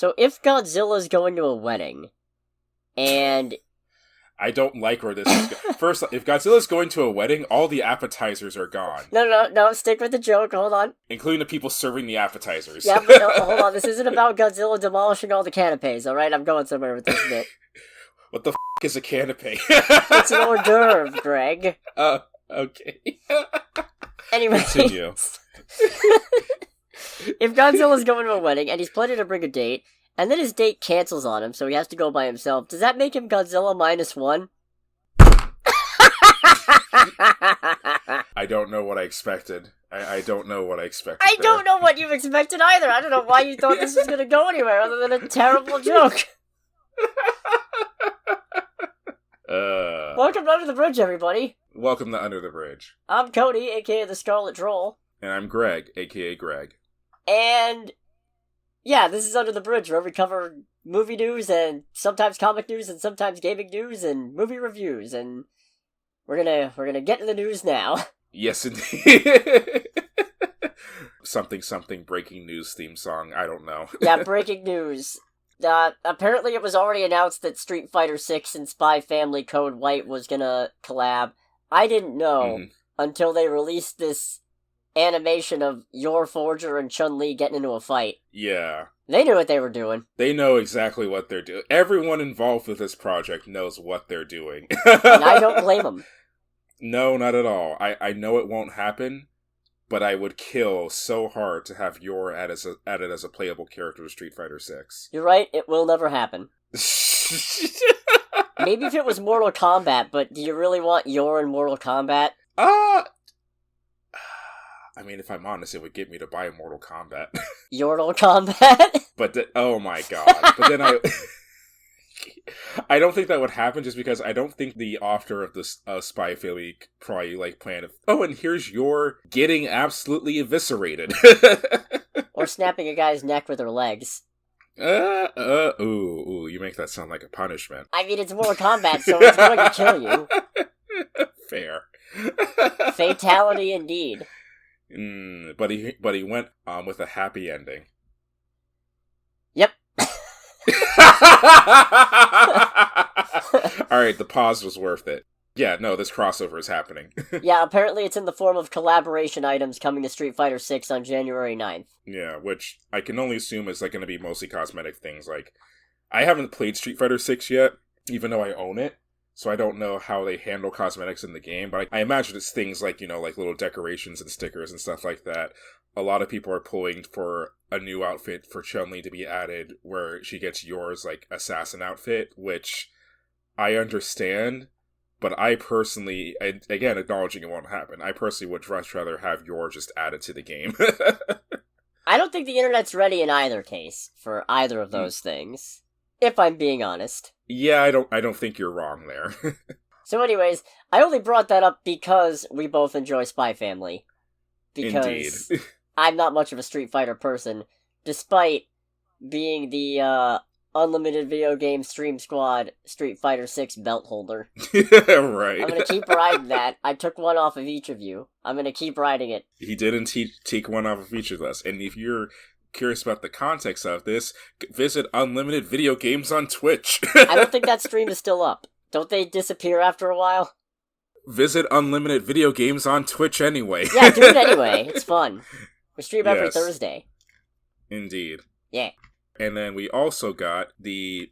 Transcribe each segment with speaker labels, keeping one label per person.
Speaker 1: So if Godzilla's going to a wedding, and...
Speaker 2: I don't like where this is going. First, if Godzilla's going to a wedding, all the appetizers are gone.
Speaker 1: No, stick with the joke, hold on.
Speaker 2: Including the people serving the appetizers.
Speaker 1: Yeah, but no, hold on, this isn't about Godzilla demolishing all the canapes, alright? I'm going somewhere with this bit.
Speaker 2: What the is a canapé?
Speaker 1: It's an hors d'oeuvre, Greg.
Speaker 2: Okay.
Speaker 1: Anyway.
Speaker 2: Continue.
Speaker 1: If Godzilla's going to a wedding, and he's planning to bring a date, and then his date cancels on him, so he has to go by himself, does that make him Godzilla -1?
Speaker 2: I don't know what I expected. I don't know what I expected.
Speaker 1: I don't know what you expected either. I don't know why you thought this was going to go anywhere other than a terrible joke. Welcome to Under the Bridge, everybody.
Speaker 2: Welcome to Under the Bridge.
Speaker 1: I'm Cody, aka the Scarlet Troll.
Speaker 2: And I'm Greg, aka Greg.
Speaker 1: And yeah, this is Under the Bridge, where we cover movie news and sometimes comic news and sometimes gaming news and movie reviews, and we're gonna get to the news now.
Speaker 2: Yes, indeed. something breaking news theme song. I don't know.
Speaker 1: Yeah, breaking news. Apparently it was already announced that Street Fighter 6 and Spy Family Code White was gonna collab. I didn't know until they released this animation of Yor Forger and Chun-Li getting into a fight.
Speaker 2: Yeah.
Speaker 1: They knew what they were doing.
Speaker 2: They know exactly what they're doing. Everyone involved with this project knows what they're doing.
Speaker 1: And I don't blame them.
Speaker 2: No, not at all. I know it won't happen, but I would kill so hard to have Yor added as a playable character to Street Fighter 6.
Speaker 1: You're right, it will never happen. Maybe if it was Mortal Kombat, but do you really want Yor in Mortal Kombat?
Speaker 2: I mean, if I'm honest, it would get me to buy Mortal Kombat.
Speaker 1: Mortal Kombat?
Speaker 2: But, oh my god. But then I don't think that would happen just because I don't think the author of this Spy Family probably, planned, and here's Yor getting absolutely eviscerated.
Speaker 1: Or snapping a guy's neck with her legs.
Speaker 2: Ooh, you make that sound like a punishment.
Speaker 1: I mean, it's Mortal Kombat, so it's going to kill you.
Speaker 2: Fair.
Speaker 1: Fatality indeed.
Speaker 2: But he went with a happy ending.
Speaker 1: Yep.
Speaker 2: Alright, the pause was worth it. Yeah, no, this crossover is happening.
Speaker 1: Yeah, apparently it's in the form of collaboration items coming to Street Fighter 6 on January 9th.
Speaker 2: Yeah, which I can only assume is going to be mostly cosmetic things. I haven't played Street Fighter 6 yet, even though I own it. So I don't know how they handle cosmetics in the game, but I imagine it's things like little decorations and stickers and stuff like that. A lot of people are pulling for a new outfit for Chun-Li to be added, where she gets Yor's, assassin outfit, which I understand, but I personally, again, acknowledging it won't happen, I personally would much rather have Yor just added to the game.
Speaker 1: I don't think the internet's ready in either case for either of those things, if I'm being honest.
Speaker 2: Yeah, I don't think you're wrong there.
Speaker 1: So anyways, I only brought that up because we both enjoy Spy Family. Because
Speaker 2: Indeed.
Speaker 1: I'm not much of a Street Fighter person, despite being the Unlimited Video Game Stream Squad Street Fighter 6 belt holder.
Speaker 2: Right.
Speaker 1: I'm gonna keep riding that. I took one off of each of you. I'm gonna keep riding it.
Speaker 2: He didn't take one off of each of us. And if you're curious about the context of this, visit Unlimited Video Games on Twitch.
Speaker 1: I don't think that stream is still up. Don't they disappear after a while?
Speaker 2: Visit Unlimited Video Games on Twitch anyway.
Speaker 1: Yeah, do it anyway. It's fun. We stream every Thursday.
Speaker 2: Indeed.
Speaker 1: Yeah.
Speaker 2: And then we also got this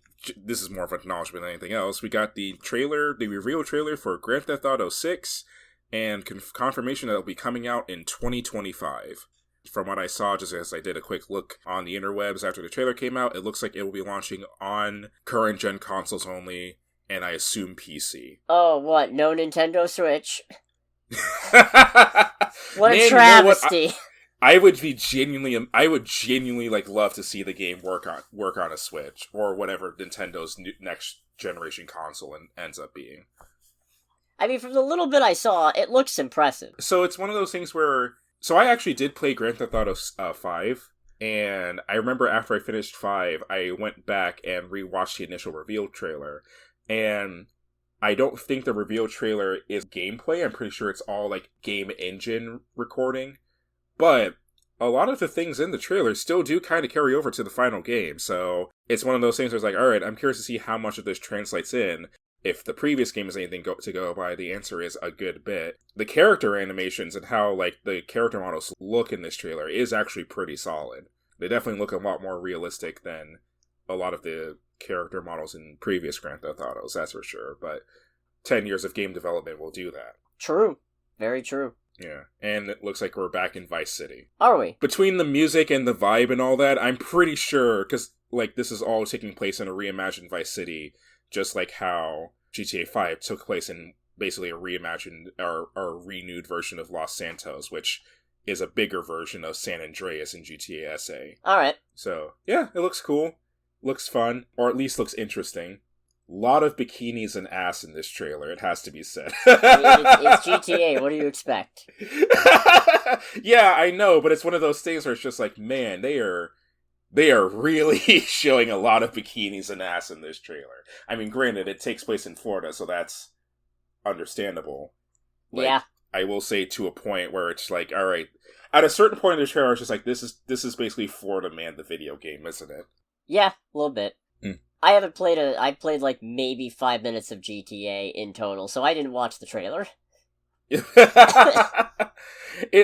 Speaker 2: is more of an acknowledgement than anything else, we got the reveal trailer for Grand Theft Auto 6, and confirmation that it'll be coming out in 2025. From what I saw, just as I did a quick look on the interwebs after the trailer came out, it looks like it will be launching on current-gen consoles only, and I assume PC.
Speaker 1: Oh, what? No Nintendo Switch? What a travesty!
Speaker 2: I would genuinely love to see the game work on a Switch, or whatever Nintendo's next generation console ends up being.
Speaker 1: I mean, from the little bit I saw, it looks impressive.
Speaker 2: So it's one of those things where... So I actually did play Grand Theft Auto 5, and I remember after I finished 5, I went back and rewatched the initial reveal trailer, and I don't think the reveal trailer is gameplay. I'm pretty sure it's all, game engine recording, but a lot of the things in the trailer still do kind of carry over to the final game. So it's one of those things where it's like, all right, I'm curious to see how much of this translates in. If the previous game is anything to go by, the answer is a good bit. The character animations and how, like, the character models look in this trailer is actually pretty solid. They definitely look a lot more realistic than a lot of the character models in previous Grand Theft Autos, that's for sure. But 10 years of game development will do that.
Speaker 1: True. Very true.
Speaker 2: Yeah, and it looks like we're back in Vice City.
Speaker 1: Are we?
Speaker 2: Between the music and the vibe and all that, I'm pretty sure, because, like, this is all taking place in a reimagined Vice City, just like how GTA 5 took place in basically a reimagined or renewed version of Los Santos, which is a bigger version of San Andreas in GTA SA.
Speaker 1: Alright.
Speaker 2: So, yeah, it looks cool. Looks fun, or at least looks interesting. Lot of bikinis and ass in this trailer, it has to be said.
Speaker 1: It's GTA, what do you expect?
Speaker 2: Yeah, I know, but it's one of those things where it's just like, man, they are really showing a lot of bikinis and ass in this trailer. I mean, granted, it takes place in Florida, so that's understandable. Like,
Speaker 1: yeah.
Speaker 2: I will say to a point where it's like, all right, at a certain point in the trailer, it's just like, this is basically Florida Man, the video game, isn't it?
Speaker 1: Yeah, a little bit. I haven't played I played like maybe 5 minutes of GTA in total, so I didn't watch the trailer.
Speaker 2: It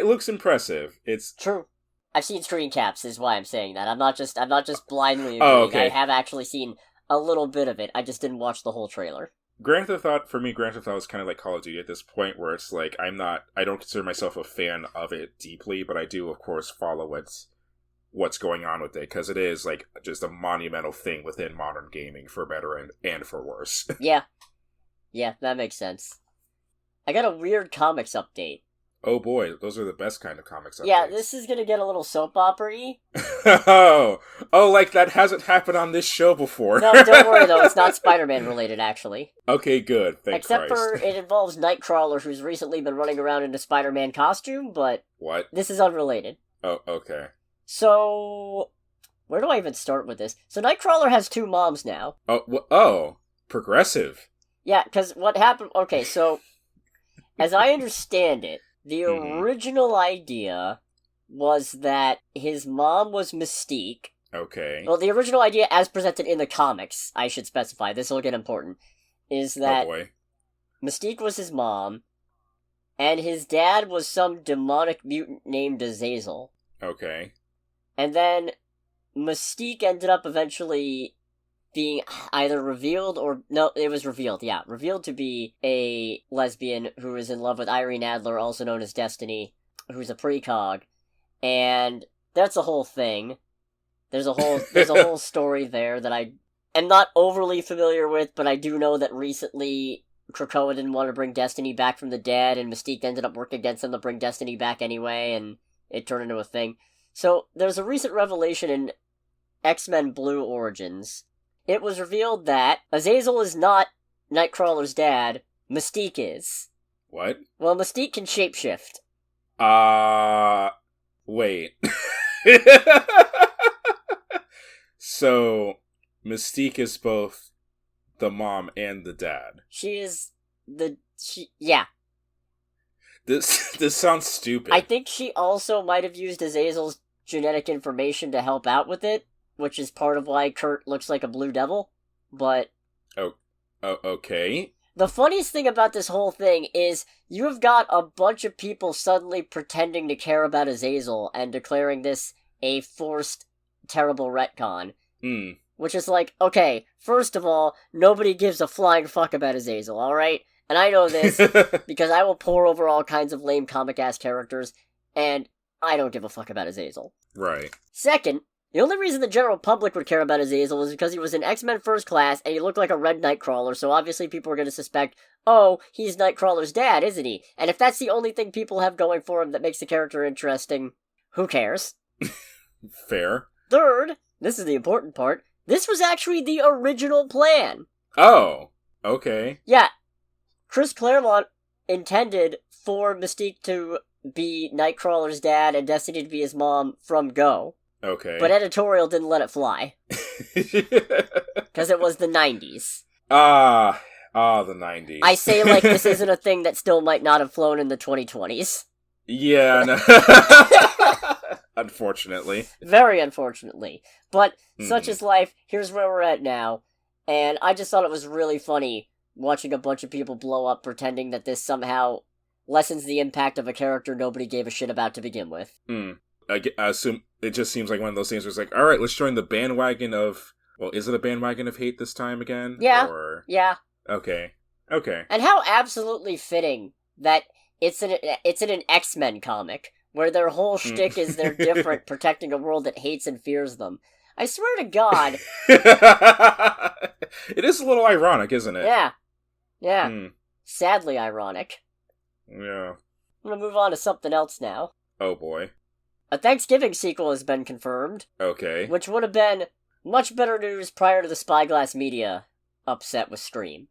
Speaker 2: looks impressive. It's
Speaker 1: true. I've seen screen caps, is why I'm saying that. I'm not just blindly agreeing.
Speaker 2: okay.
Speaker 1: I have actually seen a little bit of it. I just didn't watch the whole trailer.
Speaker 2: Grand Theft Auto is kind of like Call of Duty at this point, where it's like, I don't consider myself a fan of it deeply, but I do, of course, follow what's going on with it, because it is, like, just a monumental thing within modern gaming, for better and for worse.
Speaker 1: Yeah, that makes sense. I got a weird comics update.
Speaker 2: Oh boy, those are the best kind of comics updates.
Speaker 1: Yeah, this is gonna get a little soap opera-y.
Speaker 2: Oh, like that hasn't happened on this show before.
Speaker 1: No, don't worry though, it's not Spider-Man related, actually.
Speaker 2: Okay, good, thank
Speaker 1: Except
Speaker 2: Christ.
Speaker 1: for it involves Nightcrawler, who's recently been running around in a Spider-Man costume, but...
Speaker 2: What?
Speaker 1: This is unrelated.
Speaker 2: Oh, okay.
Speaker 1: So... where do I even start with this? So Nightcrawler has two moms now.
Speaker 2: Oh, progressive.
Speaker 1: Yeah, because what happened... Okay, so... as I understand it, the original idea was that his mom was Mystique.
Speaker 2: Okay.
Speaker 1: Well, the original idea, as presented in the comics, I should specify, this will get important, is that Mystique was his mom, and his dad was some demonic mutant named Azazel.
Speaker 2: Okay.
Speaker 1: And then Mystique ended up eventually being either revealed or... no, it was revealed, yeah. Revealed to be a lesbian who is in love with Irene Adler, also known as Destiny, who's a precog. And that's a whole thing. There's a whole story there that I am not overly familiar with, but I do know that recently Krakoa didn't want to bring Destiny back from the dead, and Mystique ended up working against them to bring Destiny back anyway, and it turned into a thing. So, there's a recent revelation in X-Men Blue Origins. It was revealed that Azazel is not Nightcrawler's dad, Mystique is.
Speaker 2: What?
Speaker 1: Well, Mystique can shapeshift.
Speaker 2: Wait. So, Mystique is both the mom and the dad.
Speaker 1: Yeah.
Speaker 2: This sounds stupid.
Speaker 1: I think she also might have used Azazel's genetic information to help out with it, which is part of why Kurt looks like a blue devil, but...
Speaker 2: okay.
Speaker 1: The funniest thing about this whole thing is you have got a bunch of people suddenly pretending to care about Azazel and declaring this a forced, terrible retcon. Which is like, okay, first of all, nobody gives a flying fuck about Azazel, alright? And I know this because I will pore over all kinds of lame comic-ass characters, and I don't give a fuck about Azazel.
Speaker 2: Right.
Speaker 1: Second, the only reason the general public would care about Azazel is because he was in X-Men First Class, and he looked like a red Nightcrawler, so obviously people are going to suspect, oh, he's Nightcrawler's dad, isn't he? And if that's the only thing people have going for him that makes the character interesting, who cares?
Speaker 2: Fair.
Speaker 1: Third, this is the important part, this was actually the original plan.
Speaker 2: Oh, okay.
Speaker 1: Yeah, Chris Claremont intended for Mystique to be Nightcrawler's dad and Destiny to be his mom from go.
Speaker 2: Okay.
Speaker 1: But editorial didn't let it fly. Because it was the 90s.
Speaker 2: The 90s.
Speaker 1: I say like this isn't a thing that still might not have flown in the 2020s.
Speaker 2: Yeah, no. Unfortunately.
Speaker 1: Very unfortunately. But such
Speaker 2: Mhm.
Speaker 1: is life. Here's where we're at now. And I just thought it was really funny watching a bunch of people blow up pretending that this somehow lessens the impact of a character nobody gave a shit about to begin with.
Speaker 2: I assume it just seems like one of those things where it's like, alright, let's join the bandwagon of... Well, is it a bandwagon of hate this time again?
Speaker 1: Yeah.
Speaker 2: Or...
Speaker 1: Yeah.
Speaker 2: Okay.
Speaker 1: And how absolutely fitting that it's in an X-Men comic, where their whole shtick is they're different, protecting a world that hates and fears them. I swear to God.
Speaker 2: It is a little ironic, isn't it?
Speaker 1: Yeah. Sadly ironic.
Speaker 2: Yeah.
Speaker 1: I'm gonna move on to something else now.
Speaker 2: Oh boy.
Speaker 1: A Thanksgiving sequel has been confirmed.
Speaker 2: Okay.
Speaker 1: Which would have been much better news prior to the Spyglass Media upset with Scream.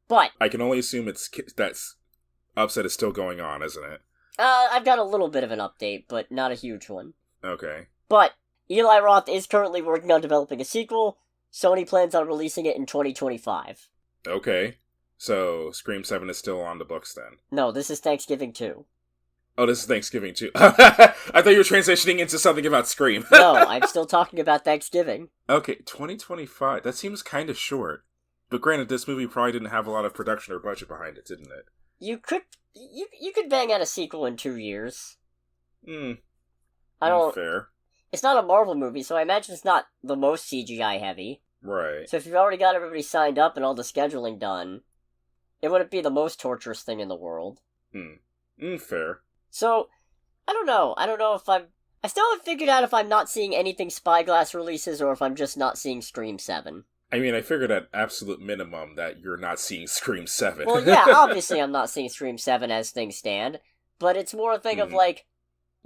Speaker 1: But
Speaker 2: I can only assume that's upset is still going on, isn't it?
Speaker 1: I've got a little bit of an update, but not a huge one.
Speaker 2: Okay.
Speaker 1: But Eli Roth is currently working on developing a sequel. Sony plans on releasing it in 2025.
Speaker 2: Okay. So, Scream 7 is still on the books then?
Speaker 1: No, this is Thanksgiving 2.
Speaker 2: Oh, this is Thanksgiving too. I thought you were transitioning into something about Scream.
Speaker 1: No, I'm still talking about Thanksgiving.
Speaker 2: Okay, 2025. That seems kind of short. But granted, this movie probably didn't have a lot of production or budget behind it, didn't it?
Speaker 1: You could bang out a sequel in 2 years.
Speaker 2: I don't... Fair.
Speaker 1: It's not a Marvel movie, so I imagine it's not the most CGI heavy.
Speaker 2: Right.
Speaker 1: So if you've already got everybody signed up and all the scheduling done, it wouldn't be the most torturous thing in the world.
Speaker 2: Fair.
Speaker 1: So, I don't know. I still haven't figured out if I'm not seeing anything Spyglass releases or if I'm just not seeing Scream 7.
Speaker 2: I mean, I figured at absolute minimum that you're not seeing Scream 7.
Speaker 1: Well, yeah, obviously I'm not seeing Scream 7 as things stand, but it's more a thing of like,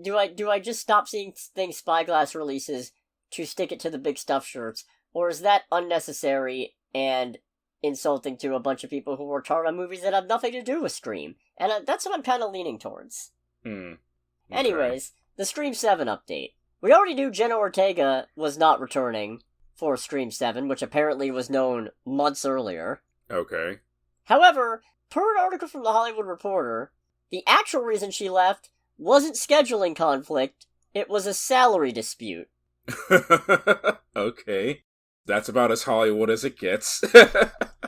Speaker 1: do I just stop seeing things Spyglass releases to stick it to the big stuff shirts, or is that unnecessary and insulting to a bunch of people who worked hard on movies that have nothing to do with Scream? And that's what I'm kind of leaning towards.
Speaker 2: Okay.
Speaker 1: Anyways, the Scream 7 update. We already knew Jenna Ortega was not returning for Scream 7, which apparently was known months earlier.
Speaker 2: Okay.
Speaker 1: However, per an article from The Hollywood Reporter, the actual reason she left wasn't scheduling conflict, it was a salary dispute.
Speaker 2: Okay. That's about as Hollywood as it gets.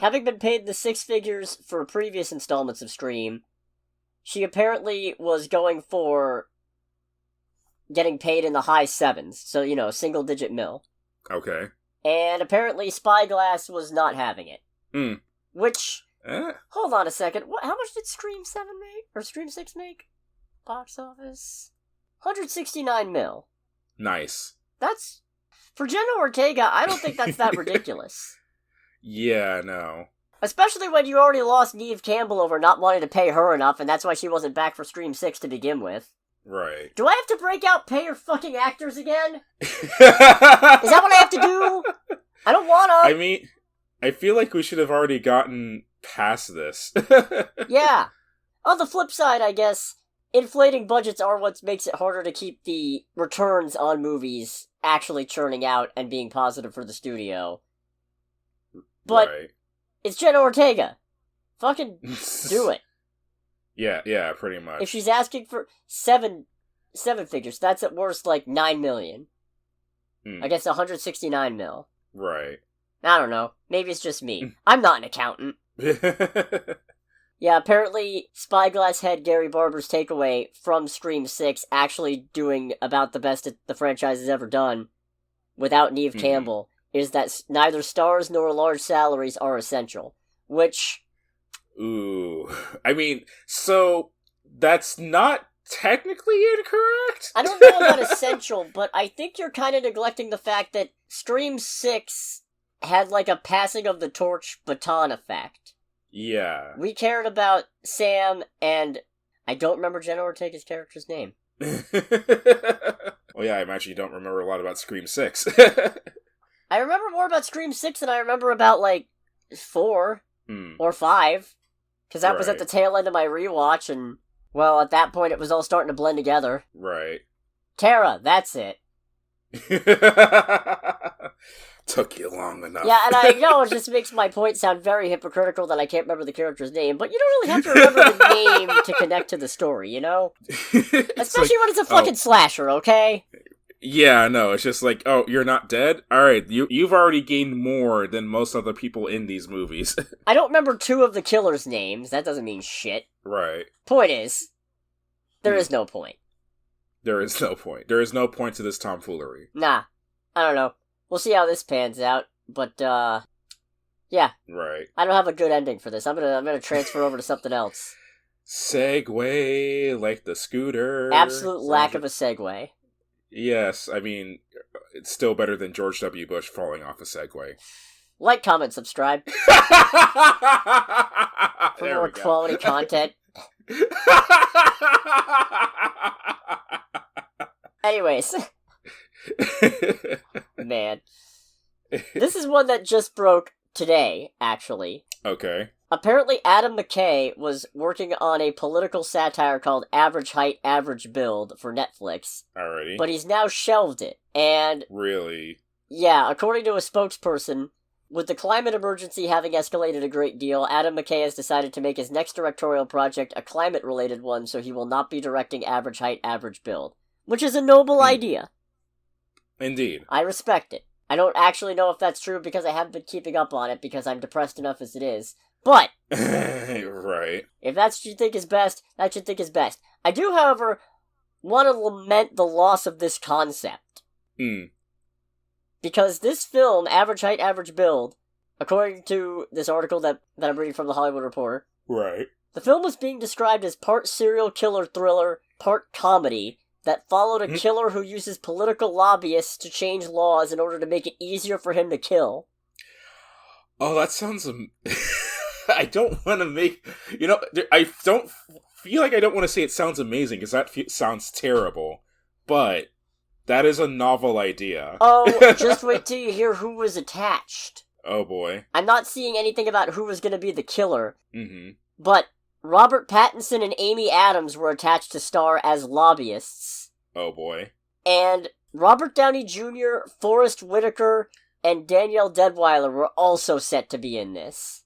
Speaker 1: Having been paid the 6 figures for previous installments of Scream, she apparently was going for getting paid in the high 7s, so, single-digit mil.
Speaker 2: Okay.
Speaker 1: And apparently Spyglass was not having it. Which, hold on a second, how much did Scream 7 make? Or Scream 6 make? Box office? 169 mil.
Speaker 2: Nice.
Speaker 1: That's... For Jenna Ortega, I don't think that's that ridiculous.
Speaker 2: Yeah, no.
Speaker 1: Especially when you already lost Neve Campbell over not wanting to pay her enough, and that's why she wasn't back for Scream 6 to begin with.
Speaker 2: Right.
Speaker 1: Do I have to break out pay your fucking actors again? Is that what I have to do? I don't wanna.
Speaker 2: I mean, I feel like we should have already gotten past this.
Speaker 1: Yeah. On the flip side, I guess, inflating budgets are what makes it harder to keep the returns on movies actually churning out and being positive for the studio. But
Speaker 2: right.
Speaker 1: It's Jenna Ortega. Fucking do it.
Speaker 2: Yeah, pretty much.
Speaker 1: If she's asking for seven figures, that's at worst like 9 million. I guess 169 mil.
Speaker 2: Right.
Speaker 1: I don't know. Maybe it's just me. I'm not an accountant. Yeah, apparently Spyglass head Gary Barber's takeaway from Scream 6 actually doing about the best the franchise has ever done without Neve Campbell is that neither stars nor large salaries are essential. Which...
Speaker 2: Ooh. I mean, so that's not technically incorrect?
Speaker 1: I don't know about essential, but I think you're kind of neglecting the fact that Scream 6 had like a passing of the torch baton effect.
Speaker 2: Yeah.
Speaker 1: We cared about Sam and... I don't remember Jenna Ortega's character's name.
Speaker 2: Well, yeah, I imagine you don't remember a lot about Scream 6.
Speaker 1: I remember more about Scream 6 than I remember about, 4 or 5. Because that was at the tail end of my rewatch, and, well, at that point it was all starting to blend together.
Speaker 2: Right.
Speaker 1: Tara, that's it.
Speaker 2: took you long enough.
Speaker 1: Yeah, and I know it just makes my point sound very hypocritical that I can't remember the character's name, but you don't really have to remember the name to connect to the story, you know? Especially when it's a fucking slasher, okay?
Speaker 2: Yeah, no, it's just like, oh, you're not dead? Alright, you've already gained more than most other people in these movies.
Speaker 1: I don't remember two of the killers' names, that doesn't mean shit.
Speaker 2: Right.
Speaker 1: Point is, there is no point.
Speaker 2: There is no point. There is no point to this tomfoolery.
Speaker 1: Nah, I don't know. We'll see how this pans out, but, yeah.
Speaker 2: Right.
Speaker 1: I don't have a good ending for this. I'm gonna transfer over to something else.
Speaker 2: Segue, like the scooter.
Speaker 1: Absolute lack of a segue.
Speaker 2: Yes, I mean, it's still better than George W. Bush falling off a Segway.
Speaker 1: Like, comment, subscribe. For more quality content. Anyways. Man. This is one that just broke today, actually.
Speaker 2: Okay.
Speaker 1: Apparently Adam McKay was working on a political satire called Average Height, Average Build for Netflix.
Speaker 2: Alrighty.
Speaker 1: But he's now shelved it. And...
Speaker 2: Really?
Speaker 1: Yeah, according to a spokesperson, with the climate emergency having escalated a great deal, Adam McKay has decided to make his next directorial project a climate-related one, so he will not be directing Average Height, Average Build. Which is a noble idea.
Speaker 2: Indeed.
Speaker 1: I respect it. I don't actually know if that's true because I haven't been keeping up on it because I'm depressed enough as it is. But,
Speaker 2: right.
Speaker 1: If that's what you think is best, that's what you think is best. I do, however, want to lament the loss of this concept. Because this film, Average Height, Average Build, according to this article that I'm reading from The Hollywood Reporter,
Speaker 2: right,
Speaker 1: the film was being described as part serial killer thriller, part comedy, that followed a killer who uses political lobbyists to change laws in order to make it easier for him to kill.
Speaker 2: Oh, that sounds... I don't want to make... You know, I don't feel like I don't want to say it sounds amazing, because that sounds terrible. But that is a novel idea.
Speaker 1: Oh, just wait till you hear who was attached.
Speaker 2: Oh, boy.
Speaker 1: I'm not seeing anything about who was going to be the killer.
Speaker 2: Mm-hmm.
Speaker 1: But Robert Pattinson and Amy Adams were attached to star as lobbyists.
Speaker 2: Oh, boy.
Speaker 1: And Robert Downey Jr., Forrest Whitaker, and Danielle Deadwyler were also set to be in this.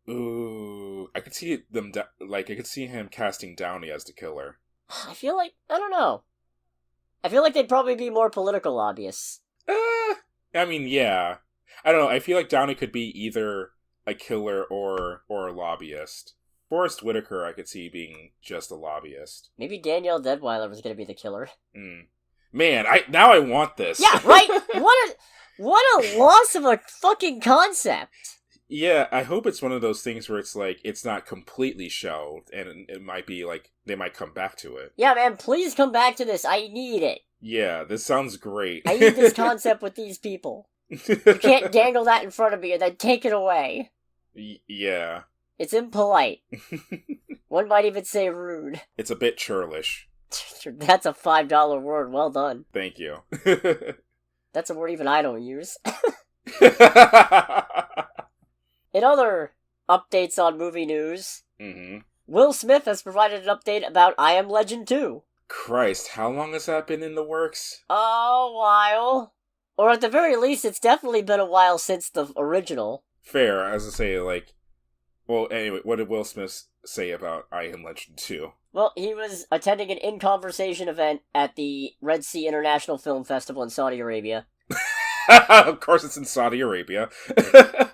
Speaker 2: Ooh, I could see them, I could see him casting Downey as the killer.
Speaker 1: I feel like, I don't know. I feel like they'd probably be more political lobbyists.
Speaker 2: I mean, yeah. I don't know, I feel like Downey could be either a killer or a lobbyist. Forrest Whitaker, I could see being just a lobbyist.
Speaker 1: Maybe Danielle Deadwyler was going to be the killer.
Speaker 2: Man, now I want this.
Speaker 1: Yeah, right? What a loss of a fucking concept.
Speaker 2: Yeah, I hope it's one of those things where it's like, it's not completely shelved, and it might be like, they might come back to it.
Speaker 1: Yeah, man, please come back to this. I need it.
Speaker 2: Yeah, this sounds great.
Speaker 1: I need this concept with these people. You can't dangle that in front of me and then take it away.
Speaker 2: Yeah.
Speaker 1: It's impolite. One might even say rude.
Speaker 2: It's a bit churlish.
Speaker 1: That's a $5 word. Well done.
Speaker 2: Thank you.
Speaker 1: That's a word even I don't use. In other updates on movie news, Will Smith has provided an update about I Am Legend 2.
Speaker 2: Christ, how long has that been in the works?
Speaker 1: A while. Or at the very least, it's definitely been a while since the original.
Speaker 2: Fair, as I say, like... Well, anyway, what did Will Smith say about I Am Legend 2?
Speaker 1: Well, he was attending an In Conversation event at the Red Sea International Film Festival in Saudi Arabia.
Speaker 2: Of course it's in Saudi Arabia.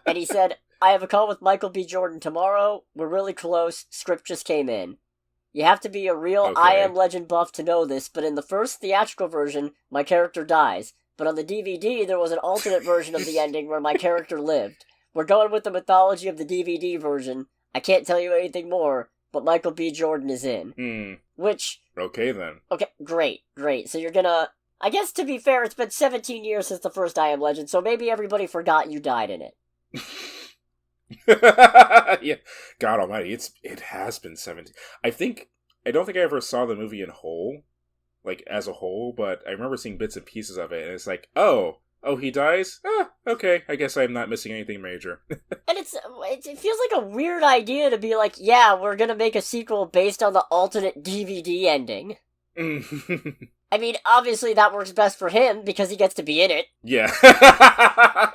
Speaker 1: And he said, I have a call with Michael B. Jordan tomorrow. We're really close. Script just came in. You have to be a real I Am Legend buff to know this, but in the first theatrical version, my character dies. But on the DVD, there was an alternate version of the ending where my character lived. We're going with the mythology of the DVD version. I can't tell you anything more, but Michael B. Jordan is in. Which...
Speaker 2: Okay, then.
Speaker 1: Okay, great. So you're gonna... I guess, to be fair, it's been 17 years since the first I Am Legend, so maybe everybody forgot you died in it.
Speaker 2: Yeah, God almighty, it has been 17. I don't think I ever saw the movie in whole, like, as a whole, but I remember seeing bits and pieces of it, and it's like, oh, he dies? Okay, I guess I'm not missing anything major.
Speaker 1: And it feels like a weird idea to be like, yeah, we're gonna make a sequel based on the alternate DVD ending. I mean, obviously that works best for him because he gets to be in it.
Speaker 2: Yeah.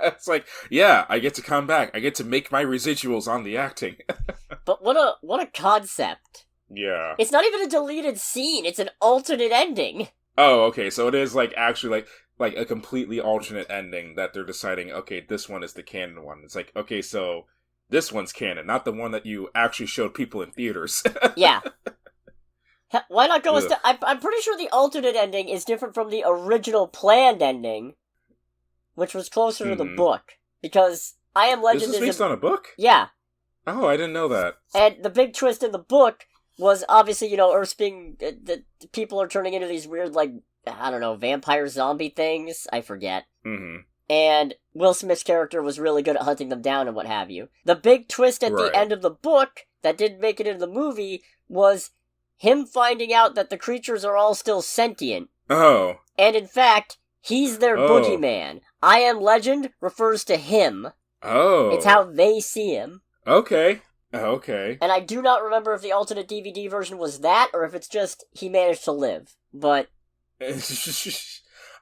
Speaker 2: It's like, yeah, I get to come back. I get to make my residuals on the acting.
Speaker 1: But what a concept.
Speaker 2: Yeah.
Speaker 1: It's not even a deleted scene, it's an alternate ending.
Speaker 2: Oh, okay, so it is, like, actually, like a completely alternate ending that they're deciding, okay, this one is the canon one. It's like, okay, so this one's canon, not the one that you actually showed people in theaters.
Speaker 1: Yeah. Why not go I'm pretty sure the alternate ending is different from the original planned ending, which was closer to the book. Because I Am Legend
Speaker 2: is based on a book?
Speaker 1: Yeah.
Speaker 2: Oh, I didn't know that.
Speaker 1: And the big twist in the book was obviously, Earth's being... the people are turning into these weird, like, I don't know, vampire zombie things? I forget.
Speaker 2: Mm-hmm.
Speaker 1: And Will Smith's character was really good at hunting them down and what have you. The big twist at the end of the book that didn't make it into the movie was him finding out that the creatures are all still sentient.
Speaker 2: Oh.
Speaker 1: And in fact, he's their boogeyman. I Am Legend refers to him.
Speaker 2: Oh.
Speaker 1: It's how they see him.
Speaker 2: Okay. Okay.
Speaker 1: And I do not remember if the alternate DVD version was that, or if it's just he managed to live. But...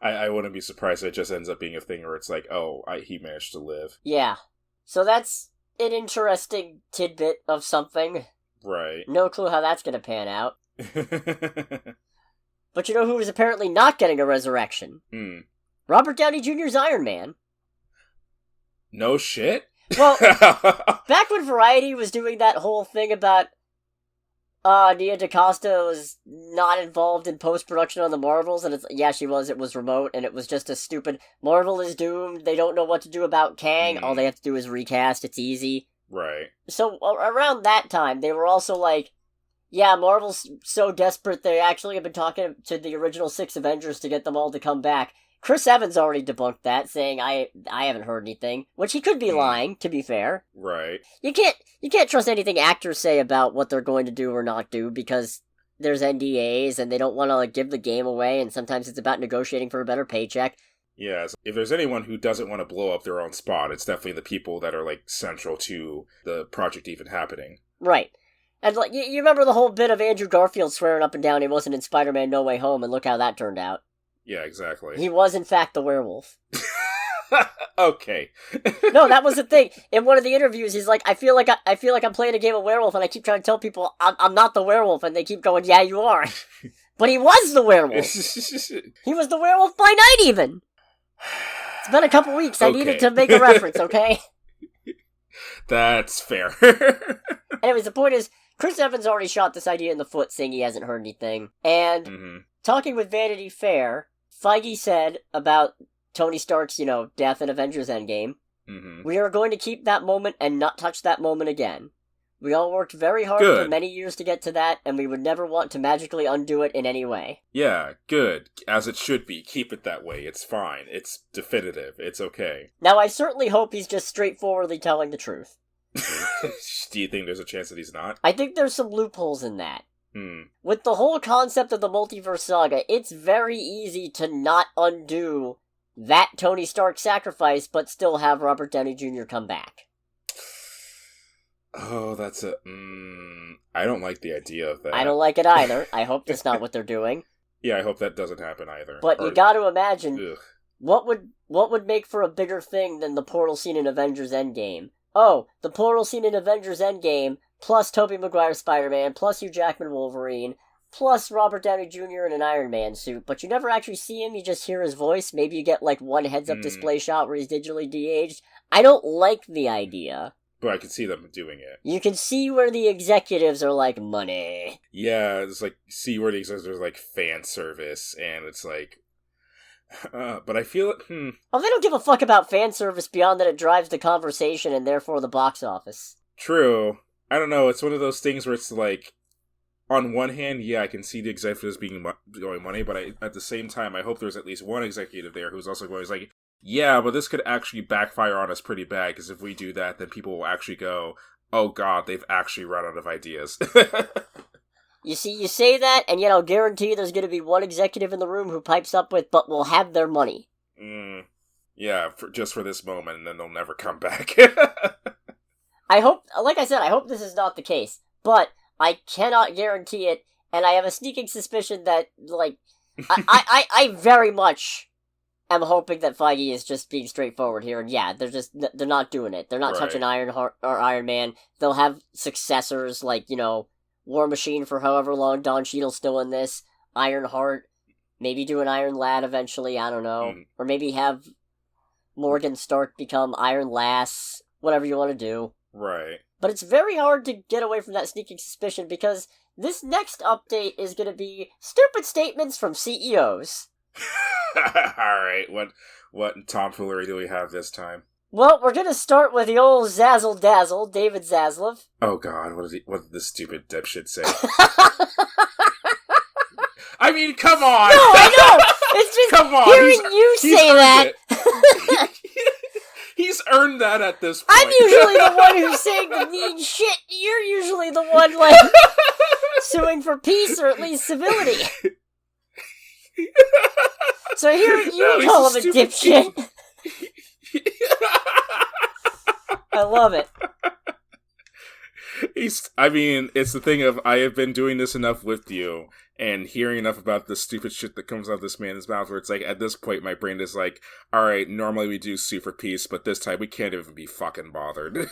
Speaker 2: I wouldn't be surprised if it just ends up being a thing where it's like, he managed to live.
Speaker 1: Yeah. So that's an interesting tidbit of something.
Speaker 2: Right.
Speaker 1: No clue how that's going to pan out. But you know who is apparently not getting a resurrection? Robert Downey Jr.'s Iron Man.
Speaker 2: No shit?
Speaker 1: Well, back when Variety was doing that whole thing about Nia DaCosta was not involved in post-production on the Marvels, and she was, it was remote, and it was just a stupid, Marvel is doomed, they don't know what to do about Kang, all they have to do is recast, it's easy.
Speaker 2: Right.
Speaker 1: So, around that time, they were also like, yeah, Marvel's so desperate they actually have been talking to the original 6 Avengers to get them all to come back. Chris Evans already debunked that, saying, I haven't heard anything, which he could be lying, to be fair.
Speaker 2: Right.
Speaker 1: You can't trust anything actors say about what they're going to do or not do, because there's NDAs, and they don't want to give the game away, and sometimes it's about negotiating for a better paycheck.
Speaker 2: Yeah, if there's anyone who doesn't want to blow up their own spot, it's definitely the people that are, central to the project even happening.
Speaker 1: Right. And, you remember the whole bit of Andrew Garfield swearing up and down he wasn't in Spider-Man No Way Home, and look how that turned out.
Speaker 2: Yeah, exactly.
Speaker 1: He was, in fact, the werewolf.
Speaker 2: Okay.
Speaker 1: No, that was the thing. In one of the interviews, he's like, I feel like I'm playing a game of werewolf, and I keep trying to tell people I'm not the werewolf, and they keep going, yeah, you are. But he was the werewolf. He was the werewolf by night, even. It's been a couple weeks. I needed to make a reference, okay?
Speaker 2: That's fair.
Speaker 1: Anyways, the point is, Chris Evans already shot this idea in the foot, saying he hasn't heard anything. And talking with Vanity Fair, Feige said about Tony Stark's, death in Avengers Endgame, we are going to keep that moment and not touch that moment again. We all worked very hard for many years to get to that, and we would never want to magically undo it in any way.
Speaker 2: Yeah, good. As it should be. Keep it that way. It's fine. It's definitive. It's okay.
Speaker 1: Now, I certainly hope he's just straightforwardly telling the truth.
Speaker 2: Do you think there's a chance that he's not?
Speaker 1: I think there's some loopholes in that. With the whole concept of the multiverse saga, it's very easy to not undo that Tony Stark sacrifice, but still have Robert Downey Jr. come back.
Speaker 2: Oh, that's I don't like the idea of that.
Speaker 1: I don't like it either. I hope that's not what they're doing.
Speaker 2: Yeah, I hope that doesn't happen either.
Speaker 1: But you gotta imagine, what would make for a bigger thing than the portal scene in Avengers Endgame? Oh, the portal scene in Avengers Endgame, plus Tobey Maguire Spider-Man, plus Hugh Jackman Wolverine, plus Robert Downey Jr. in an Iron Man suit, but you never actually see him, you just hear his voice. Maybe you get, one heads-up display shot where he's digitally de-aged. I don't like the idea.
Speaker 2: But I can see them doing it.
Speaker 1: You can see where the executives are like, money.
Speaker 2: Yeah, it's see where the executives are fan service, and it's but I feel it,
Speaker 1: Oh, they don't give a fuck about fan service beyond that it drives the conversation and therefore the box office.
Speaker 2: True. I don't know, it's one of those things where it's on one hand, yeah, I can see the executives going money, but at the same time, I hope there's at least one executive there who's also going, yeah, but this could actually backfire on us pretty bad, because if we do that, then people will actually go, oh god, they've actually run out of ideas.
Speaker 1: You see, you say that, and yet I'll guarantee there's going to be one executive in the room who pipes up with, but we'll have their money.
Speaker 2: Yeah, just for this moment, and then they'll never come back.
Speaker 1: I hope this is not the case, but I cannot guarantee it, and I have a sneaking suspicion that, I very much am hoping that Feige is just being straightforward here, and yeah, they're not doing it. They're not touching Ironheart or Iron Man. They'll have successors like, War Machine for however long Don Cheadle's still in this, Ironheart, maybe do an Iron Lad eventually, I don't know. Or maybe have Morgan Stark become Iron Lass, whatever you want to do.
Speaker 2: Right.
Speaker 1: But it's very hard to get away from that sneaking suspicion because this next update is going to be stupid statements from CEOs.
Speaker 2: Alright, what tomfoolery do we have this time?
Speaker 1: Well, we're going to start with the old Zazzle Dazzle, David Zaslav.
Speaker 2: Oh god, what did this stupid dipshit say? I mean, come on!
Speaker 1: No, I know! It's just
Speaker 2: come on,
Speaker 1: hearing you say that.
Speaker 2: He's earned that at this point.
Speaker 1: I'm usually the one who's saying the mean shit. You're usually the one, suing for peace or at least civility. So hearing you call him a dipshit. I love it.
Speaker 2: It's the thing of, I have been doing this enough with you, and hearing enough about the stupid shit that comes out of this man's mouth, where it's like, at this point, my brain is like, alright, normally we do sue for peace, but this time we can't even be fucking bothered.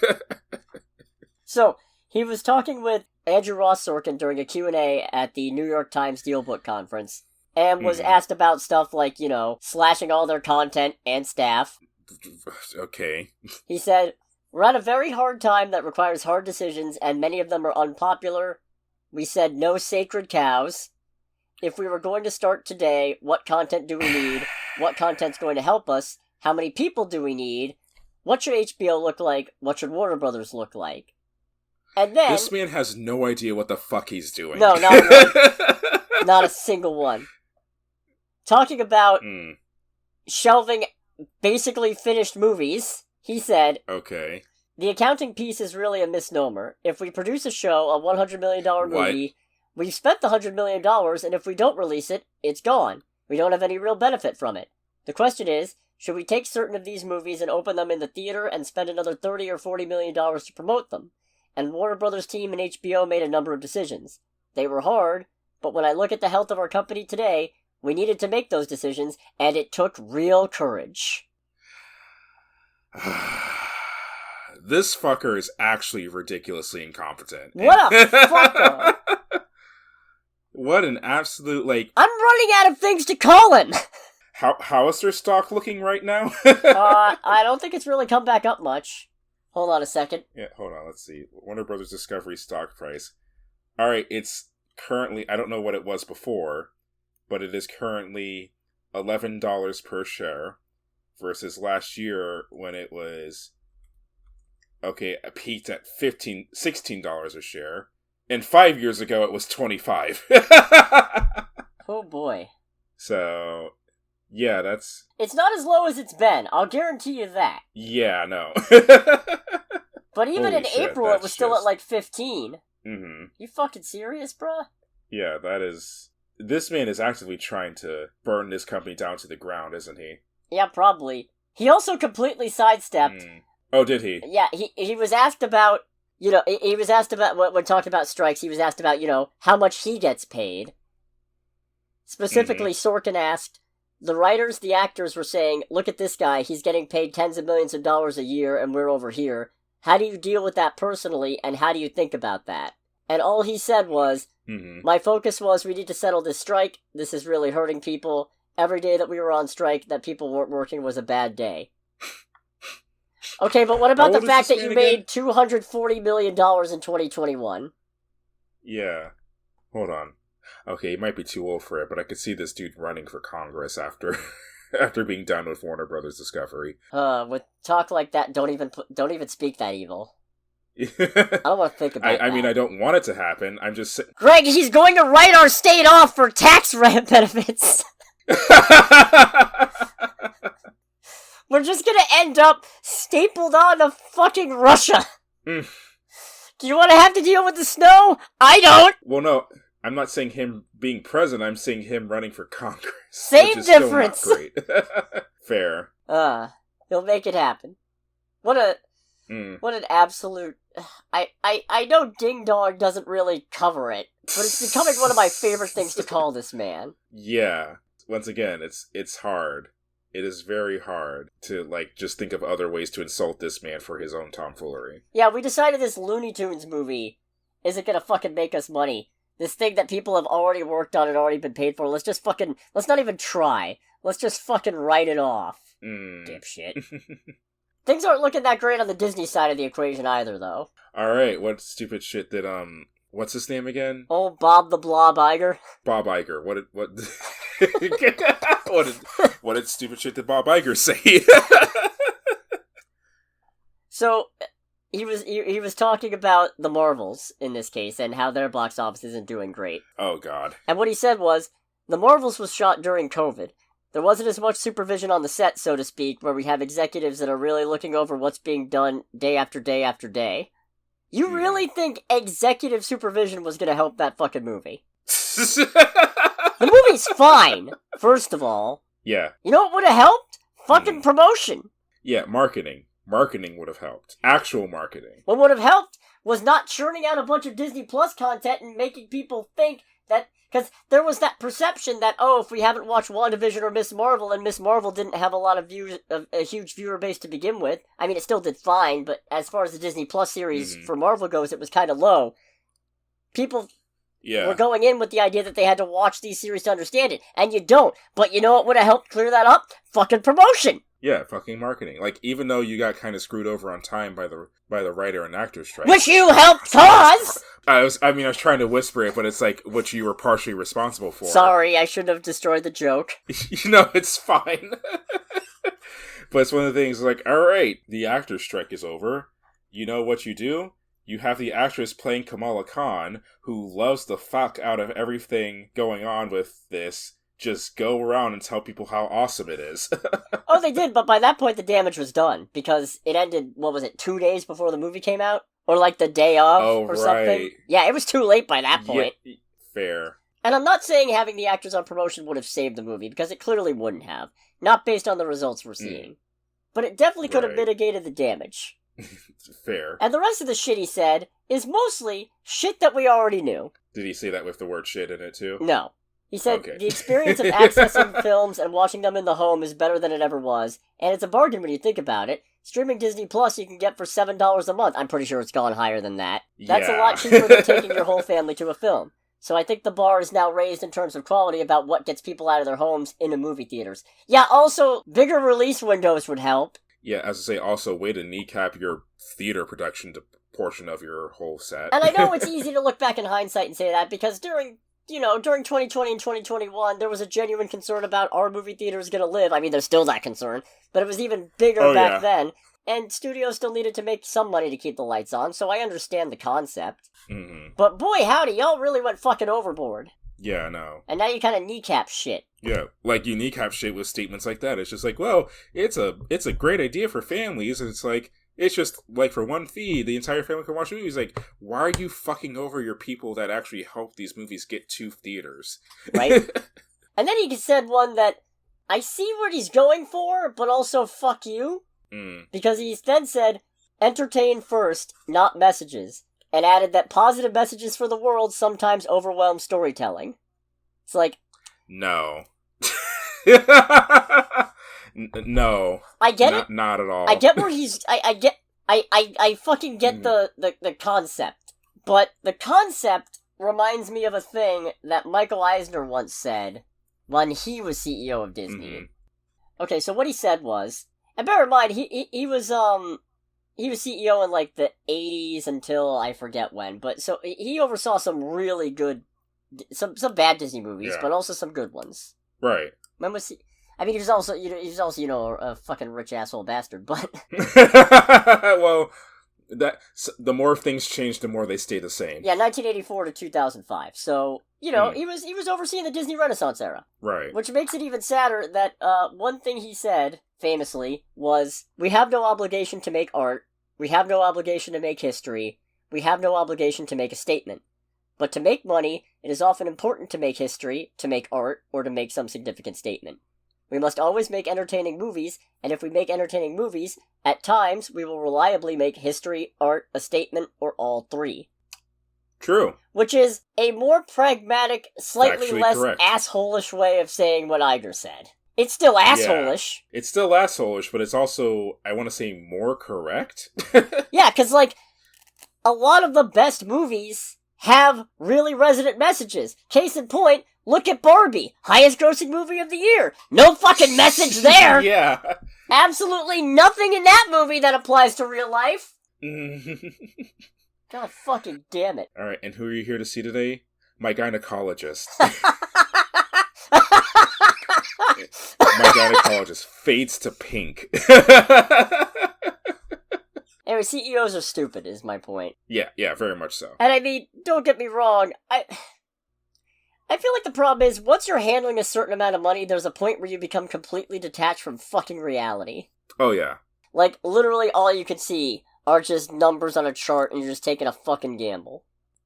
Speaker 1: So, he was talking with Andrew Ross Sorkin during a Q&A at the New York Times Steelbook Conference, and was asked about stuff like, slashing all their content and staff.
Speaker 2: Okay.
Speaker 1: He said, "We're at a very hard time that requires hard decisions, and many of them are unpopular. We said no sacred cows. If we were going to start today, what content do we need? What content's going to help us? How many people do we need? What should HBO look like? What should Warner Brothers look like?" And then...
Speaker 2: This man has no idea what the fuck he's doing.
Speaker 1: No, not one. Not a single one. Talking about shelving basically finished movies, he said,
Speaker 2: okay,
Speaker 1: "The accounting piece is really a misnomer. If we produce a show, a $100 million movie, we've spent the $100 million, and if we don't release it, it's gone. We don't have any real benefit from it. The question is, should we take certain of these movies and open them in the theater and spend another $30 or $40 million to promote them? And Warner Brothers team and HBO made a number of decisions. They were hard, but when I look at the health of our company today, we needed to make those decisions, and it took real courage."
Speaker 2: This fucker is actually ridiculously incompetent.
Speaker 1: What a fucker!
Speaker 2: What an absolute,
Speaker 1: I'm running out of things to call him!
Speaker 2: How is their stock looking right now?
Speaker 1: I don't think it's really come back up much. Hold on a second.
Speaker 2: Yeah, hold on, let's see. Warner Brothers Discovery stock price. Alright, it's currently, I don't know what it was before, but it is currently $11 per share, versus last year when it was, it peaked at $16 a share, and 5 years ago it was $25.
Speaker 1: Oh boy.
Speaker 2: So, yeah, that's...
Speaker 1: It's not as low as it's been, I'll guarantee you that.
Speaker 2: Yeah, no.
Speaker 1: But even in April it was still at 15.
Speaker 2: Mm-hmm.
Speaker 1: You fucking serious, bruh?
Speaker 2: Yeah, that is... This man is actively trying to burn this company down to the ground, isn't he?
Speaker 1: Yeah, probably. He also completely sidestepped.
Speaker 2: Oh, did he?
Speaker 1: Yeah, he was asked about, he was asked about, when talking about strikes, he was asked about, how much he gets paid. Specifically, Sorkin asked, the writers, the actors were saying, look at this guy, he's getting paid tens of millions of dollars a year, and we're over here. How do you deal with that personally, and how do you think about that? And all he said was, my focus was, we need to settle this strike, this is really hurting people. Every day that we were on strike, that people weren't working was a bad day. Okay, but what about the fact that you made $240 million in 2021?
Speaker 2: Yeah. Hold on. Okay, he might be too old for it, but I could see this dude running for Congress after after being done with Warner Brothers Discovery.
Speaker 1: With talk like that, don't even speak that evil. I don't want to think about that.
Speaker 2: I mean, I don't want it to happen. I'm just saying...
Speaker 1: Greg, he's going to write our state off for tax benefits! We're just gonna end up stapled on to fucking Russia! Do you want to have to deal with the snow? I don't!
Speaker 2: Well, no. I'm not saying him being president, I'm saying him running for Congress.
Speaker 1: Same difference!
Speaker 2: Still not great. Fair.
Speaker 1: He'll make it happen. What an absolute I know Ding Dong doesn't really cover it, but it's becoming one of my favorite things to call this man.
Speaker 2: Yeah. Once again, it's hard. It is very hard to, like, just think of other ways to insult this man for his own tomfoolery.
Speaker 1: Yeah, we decided this Looney Tunes movie isn't gonna fucking make us money. This thing that people have already worked on and already been paid for, let's not even try. Let's just fucking write it off. Dipshit. Things aren't looking that great on the Disney side of the equation either, though.
Speaker 2: Alright, what stupid shit did, what's his name again?
Speaker 1: Oh, Bob the Blob Iger.
Speaker 2: Bob Iger. What did stupid shit did Bob Iger say?
Speaker 1: So, he was talking about the Marvels, in this case, and how their box office isn't doing great.
Speaker 2: Oh, God.
Speaker 1: And what he said was, the Marvels was shot during COVID. There wasn't as much supervision on the set, so to speak, where we have executives that are really looking over what's being done day after day after day. You really think executive supervision was gonna help that fucking movie? The movie's fine, first of all.
Speaker 2: Yeah.
Speaker 1: You know what would have helped? Fucking promotion.
Speaker 2: Yeah, marketing. Marketing would have helped. Actual marketing.
Speaker 1: What would have helped was not churning out a bunch of Disney Plus content and making people think that... Because there was that perception that, oh, if we haven't watched WandaVision or Miss Marvel, and Miss Marvel didn't have a lot of views, a huge viewer base to begin with. I mean, it still did fine, but as far as the Disney Plus series for Marvel goes, it was kind of low. People were going in with the idea that they had to watch these series to understand it, and you don't. But you know what would have helped clear that up? Fucking promotion!
Speaker 2: Yeah, fucking marketing. Like, even though you got kind of screwed over on time by the writer and actor strike.
Speaker 1: Which you helped cause!
Speaker 2: I was trying to whisper it, but it's like, what you were partially responsible for.
Speaker 1: Sorry, I shouldn't have destroyed the joke.
Speaker 2: It's fine. But it's one of the things, like, alright, the actor strike is over. You know what you do? You have the actress playing Kamala Khan, who loves the fuck out of everything going on with this, just go around and tell people how awesome it is.
Speaker 1: Oh, they did, but by that point the damage was done, because it ended, 2 days before the movie came out? Or like the day of, something? Yeah, it was too late by that point.
Speaker 2: Yeah, fair.
Speaker 1: And I'm not saying having the actors on promotion would have saved the movie, because it clearly wouldn't have. Not based on the results we're seeing. But it definitely could have mitigated the damage.
Speaker 2: Fair.
Speaker 1: And the rest of the shit he said is mostly shit that we already knew.
Speaker 2: Did he say that with the word shit in it too?
Speaker 1: No. He said, The experience of accessing films and watching them in the home is better than it ever was, and it's a bargain when you think about it. Streaming Disney Plus you can get for $7 a month. I'm pretty sure it's gone higher than that. That's a lot cheaper than taking your whole family to a film. So I think the bar is now raised in terms of quality about what gets people out of their homes into movie theaters. Yeah, also, bigger release windows would help.
Speaker 2: Yeah, as I say, also, way to kneecap your theater production portion of your whole set.
Speaker 1: And I know it's easy to look back in hindsight and say that, because during 2020 and 2021, there was a genuine concern about are movie theaters going to live. I mean, there's still that concern, but it was even bigger back then. And studios still needed to make some money to keep the lights on, so I understand the concept. Mm-hmm. But boy, howdy, y'all really went fucking overboard.
Speaker 2: Yeah, I know.
Speaker 1: And now you kind of kneecap shit.
Speaker 2: Yeah, like you kneecap shit with statements like that. It's just like, well, it's a great idea for families, and it's like, it's just, like, for one fee, the entire family can watch movies. Like, why are you fucking over your people that actually help these movies get to theaters?
Speaker 1: Right? And then he said one that, I see what he's going for, but also fuck you. Because he then said, entertain first, not messages. And added that positive messages for the world sometimes overwhelm storytelling. It's like...
Speaker 2: No. No.
Speaker 1: I get it.
Speaker 2: Not at all.
Speaker 1: I get where he's... I fucking get the concept. But the concept reminds me of a thing that Michael Eisner once said when he was CEO of Disney. Mm-hmm. Okay, so what he said was... And bear in mind, he was CEO in, like, the 80s until I forget when. But, so, he oversaw some really good... Some bad Disney movies, but also some good ones.
Speaker 2: Right.
Speaker 1: When was he... I mean, he was also, a fucking rich asshole bastard, but...
Speaker 2: Well, the more things change, the more they stay the same.
Speaker 1: Yeah, 1984 to 2005. So, he was overseeing the Disney Renaissance era.
Speaker 2: Right.
Speaker 1: Which makes it even sadder that, one thing he said, famously, was, we have no obligation to make art, we have no obligation to make history, we have no obligation to make a statement. But to make money, it is often important to make history, to make art, or to make some significant statement. We must always make entertaining movies, and if we make entertaining movies, at times we will reliably make history, art, a statement, or all three.
Speaker 2: True.
Speaker 1: Which is a more pragmatic, slightly
Speaker 2: Factually
Speaker 1: less
Speaker 2: correct.
Speaker 1: asshole-ish way of saying what Iger said. It's still asshole-ish.
Speaker 2: Yeah. It's still asshole-ish, but it's also, I want to say, more correct.
Speaker 1: Yeah, because, like, a lot of the best movies have really resonant messages. Case in point, look at Barbie, highest grossing movie of the year. No fucking message there!
Speaker 2: Yeah.
Speaker 1: Absolutely nothing in that movie that applies to real life. God fucking damn it.
Speaker 2: Alright, and who are you here to see today? My gynecologist. My gynecologist fades to pink.
Speaker 1: Anyway, CEOs are stupid, is my point.
Speaker 2: Yeah, very much so.
Speaker 1: And I mean, don't get me wrong, I feel like the problem is, once you're handling a certain amount of money, there's a point where you become completely detached from fucking reality.
Speaker 2: Oh, yeah.
Speaker 1: Like, literally all you can see are just numbers on a chart, and you're just taking a fucking gamble.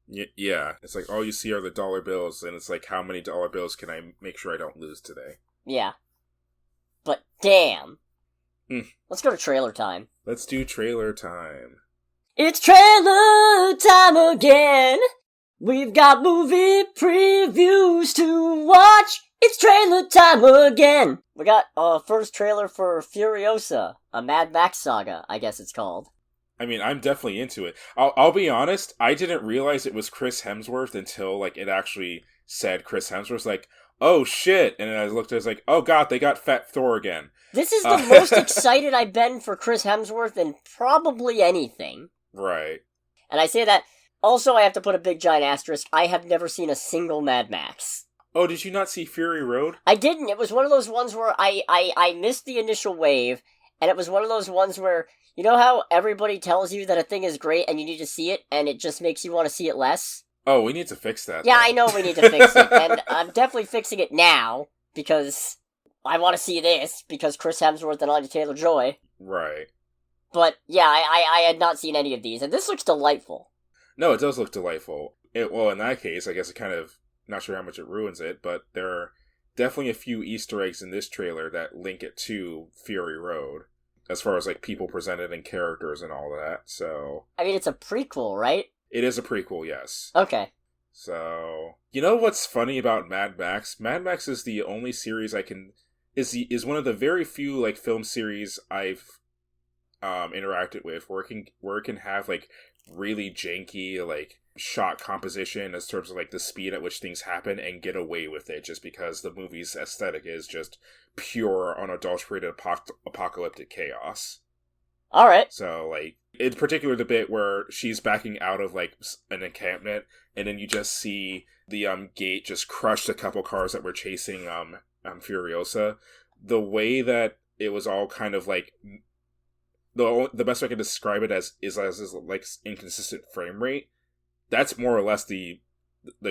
Speaker 2: Yeah. It's like, all you see are the dollar bills, and it's like, how many dollar bills can I make sure I don't lose today?
Speaker 1: Yeah. But damn.
Speaker 2: Mm.
Speaker 1: Let's go to trailer time.
Speaker 2: Let's do trailer time.
Speaker 1: It's trailer time again! We've got movie previews to watch! It's trailer time again! We got first trailer for Furiosa, a Mad Max saga, I guess it's called.
Speaker 2: I mean, I'm definitely into it. I'll be honest, I didn't realize it was Chris Hemsworth until, like, it actually said Chris Hemsworth, like, oh shit! And then I looked, I was like, oh god, they got Fat Thor again.
Speaker 1: This is the most excited I've been for Chris Hemsworth in probably anything.
Speaker 2: Right.
Speaker 1: And I say that, also I have to put a big giant asterisk, I have never seen a single Mad Max.
Speaker 2: Oh, did you not see Fury Road?
Speaker 1: I didn't. It was one of those ones where I missed the initial wave, and it was one of those ones where, you know how everybody tells you that a thing is great and you need to see it, and it just makes you want to see it less?
Speaker 2: Oh, we need to fix that.
Speaker 1: Yeah,
Speaker 2: though.
Speaker 1: I know we need to fix it, and I'm definitely fixing it now, because I want to see this, because Chris Hemsworth and Anya Taylor-Joy.
Speaker 2: Right.
Speaker 1: But, yeah, I had not seen any of these, and this looks delightful.
Speaker 2: No, it does look delightful. Well, in that case, I guess it kind of, not sure how much it ruins it, but there are definitely a few Easter eggs in this trailer that link it to Fury Road, as far as, like, people presented and characters and all that, so...
Speaker 1: I mean, it's a prequel, right?
Speaker 2: It is a prequel, yes.
Speaker 1: Okay.
Speaker 2: So... You know what's funny about Mad Max? Mad Max is the only series is one of the very few, like, film series I've interacted with where it can have, like, really janky, like, shot composition in terms of, like, the speed at which things happen and get away with it just because the movie's aesthetic is just pure, unadulterated apocalyptic chaos.
Speaker 1: Alright.
Speaker 2: So, like, in particular the bit where she's backing out of, like, an encampment and then you just see the gate just crushed a couple cars that were chasing Furiosa. The way that it was all kind of, like, the best way I can describe it as like inconsistent frame rate. That's more or less the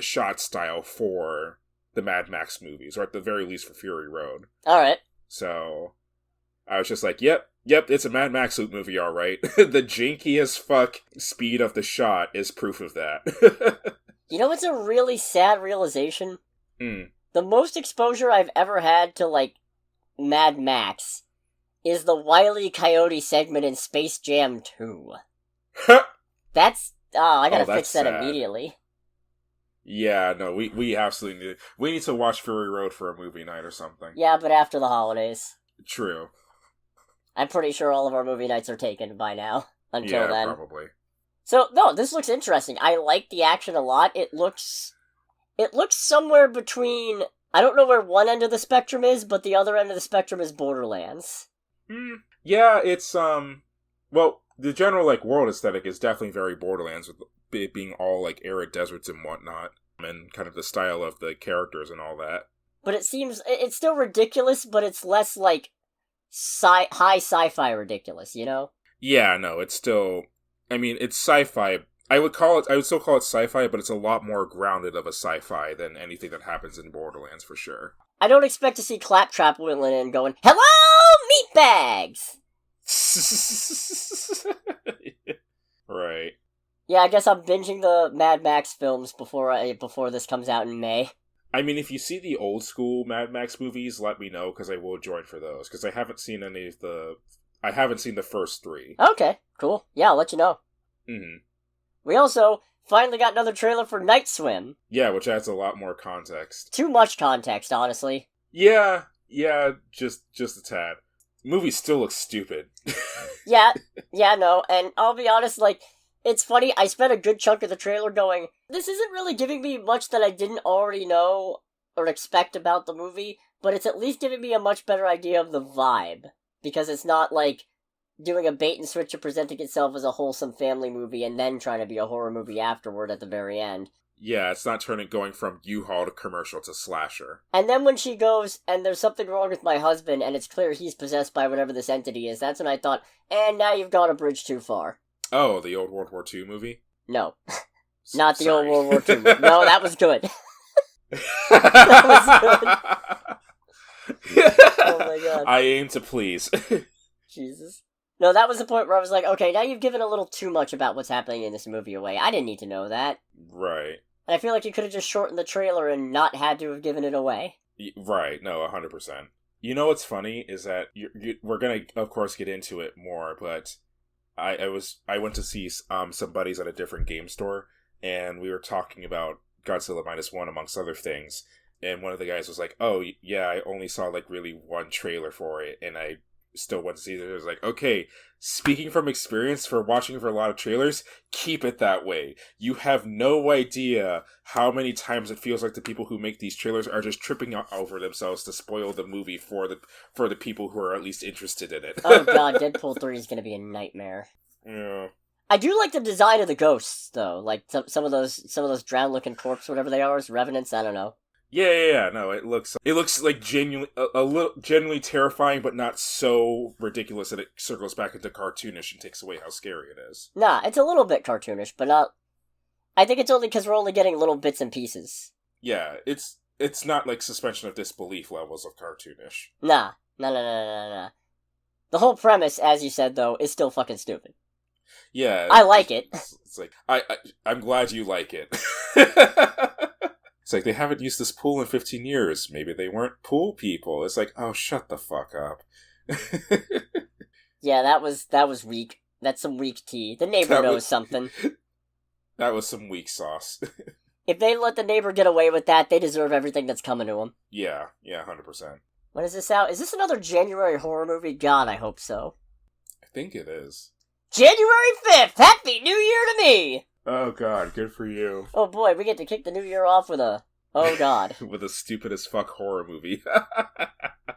Speaker 2: shot style for the Mad Max movies, or at the very least for Fury Road.
Speaker 1: Alright.
Speaker 2: So I was just like, yep, it's a Mad Max movie, alright. The janky as fuck speed of the shot is proof of that.
Speaker 1: You know what's a really sad realization?
Speaker 2: Mm.
Speaker 1: The most exposure I've ever had to, like, Mad Max is the Wile E. Coyote segment in Space Jam 2. That's... Oh, I gotta fix that
Speaker 2: sad.
Speaker 1: immediately.
Speaker 2: Yeah, no, we absolutely need... We need to watch Fury Road for a movie night or something.
Speaker 1: Yeah, but after the holidays.
Speaker 2: True.
Speaker 1: I'm pretty sure all of our movie nights are taken by now. Until then.
Speaker 2: Yeah, probably.
Speaker 1: So, no, this looks interesting. I like the action a lot. It looks somewhere between... I don't know where one end of the spectrum is, but the other end of the spectrum is Borderlands.
Speaker 2: Yeah, it's, well, the general, like, world aesthetic is definitely very Borderlands, with it being all, like, arid deserts and whatnot, and kind of the style of the characters and all that.
Speaker 1: But it seems... It's still ridiculous, but it's less, like, high sci-fi ridiculous, you know?
Speaker 2: Yeah, no, it's still... I mean, it's sci-fi. I would still call it sci-fi, but it's a lot more grounded of a sci-fi than anything that happens in Borderlands, for sure.
Speaker 1: I don't expect to see Claptrap whittling in going, "Hello, meatbags!"
Speaker 2: Right.
Speaker 1: Yeah, I guess I'm binging the Mad Max films before this comes out in May.
Speaker 2: I mean, if you see the old school Mad Max movies, let me know, because I will join for those. Because I haven't seen any of the... I haven't seen the first 3.
Speaker 1: Okay, cool. Yeah, I'll let you know.
Speaker 2: Mm-hmm.
Speaker 1: We also finally got another trailer for Night Swim.
Speaker 2: Yeah, which adds a lot more context.
Speaker 1: Too much context, honestly.
Speaker 2: Yeah, just a tad. Movie still looks stupid.
Speaker 1: yeah, no, and I'll be honest, like, it's funny, I spent a good chunk of the trailer going, this isn't really giving me much that I didn't already know or expect about the movie, but it's at least giving me a much better idea of the vibe. Because it's not, like, doing a bait and switch of presenting itself as a wholesome family movie and then trying to be a horror movie afterward at the very end.
Speaker 2: Yeah, it's not going from U-Haul to commercial to slasher.
Speaker 1: And then when she goes, and there's something wrong with my husband, and it's clear he's possessed by whatever this entity is, that's when I thought, and now you've gone a bridge too far.
Speaker 2: Oh, the old World War II movie?
Speaker 1: No. Not the old
Speaker 2: Sorry.
Speaker 1: World War II movie. No, that was good. That was good. Oh my god.
Speaker 2: I aim to please.
Speaker 1: Jesus. No, that was the point where I was like, okay, now you've given a little too much about what's happening in this movie away. I didn't need to know that.
Speaker 2: Right.
Speaker 1: And I feel like you could have just shortened the trailer and not had to have given it away.
Speaker 2: Right, no, 100%. You know what's funny is that we're gonna, of course, get into it more, but I went to see some buddies at a different game store, and we were talking about Godzilla -1 amongst other things, and one of the guys was like, oh, yeah, I only saw, like, really one trailer for it, and I still went to see it. I was like, okay, speaking from experience for watching for a lot of trailers, keep it that way. You have no idea how many times it feels like the people who make these trailers are just tripping over themselves to spoil the movie for the people who are at least interested in it.
Speaker 1: Oh god, Deadpool 3 is gonna be a nightmare.
Speaker 2: Yeah.
Speaker 1: I do like the design of the ghosts, though. Like, some of those drowned-looking corpses, whatever they are, as revenants, I don't know.
Speaker 2: Yeah. No, it looks like genuinely a little genuinely terrifying, but not so ridiculous that it circles back into cartoonish and takes away how scary it is.
Speaker 1: Nah, it's a little bit cartoonish, but not... I think it's only because we're only getting little bits and pieces.
Speaker 2: Yeah, it's not like suspension of disbelief levels of cartoonish.
Speaker 1: Nah. The whole premise, as you said, though, is still fucking stupid.
Speaker 2: Yeah.
Speaker 1: I like it.
Speaker 2: It's like, I'm glad you like it. It's like, they haven't used this pool in 15 years. Maybe they weren't pool people. It's like, oh, shut the fuck up.
Speaker 1: Yeah, that was weak. That's some weak tea. The neighbor knows something.
Speaker 2: That was some weak sauce.
Speaker 1: If they let the neighbor get away with that, they deserve everything that's coming to them.
Speaker 2: Yeah, 100%.
Speaker 1: When is this out? Is this another January horror movie? God, I hope so.
Speaker 2: I think it is.
Speaker 1: January 5th! Happy New Year to me!
Speaker 2: Oh god, good for you.
Speaker 1: Oh boy, we get to kick the new year off with a... Oh god.
Speaker 2: With a stupid as fuck horror movie.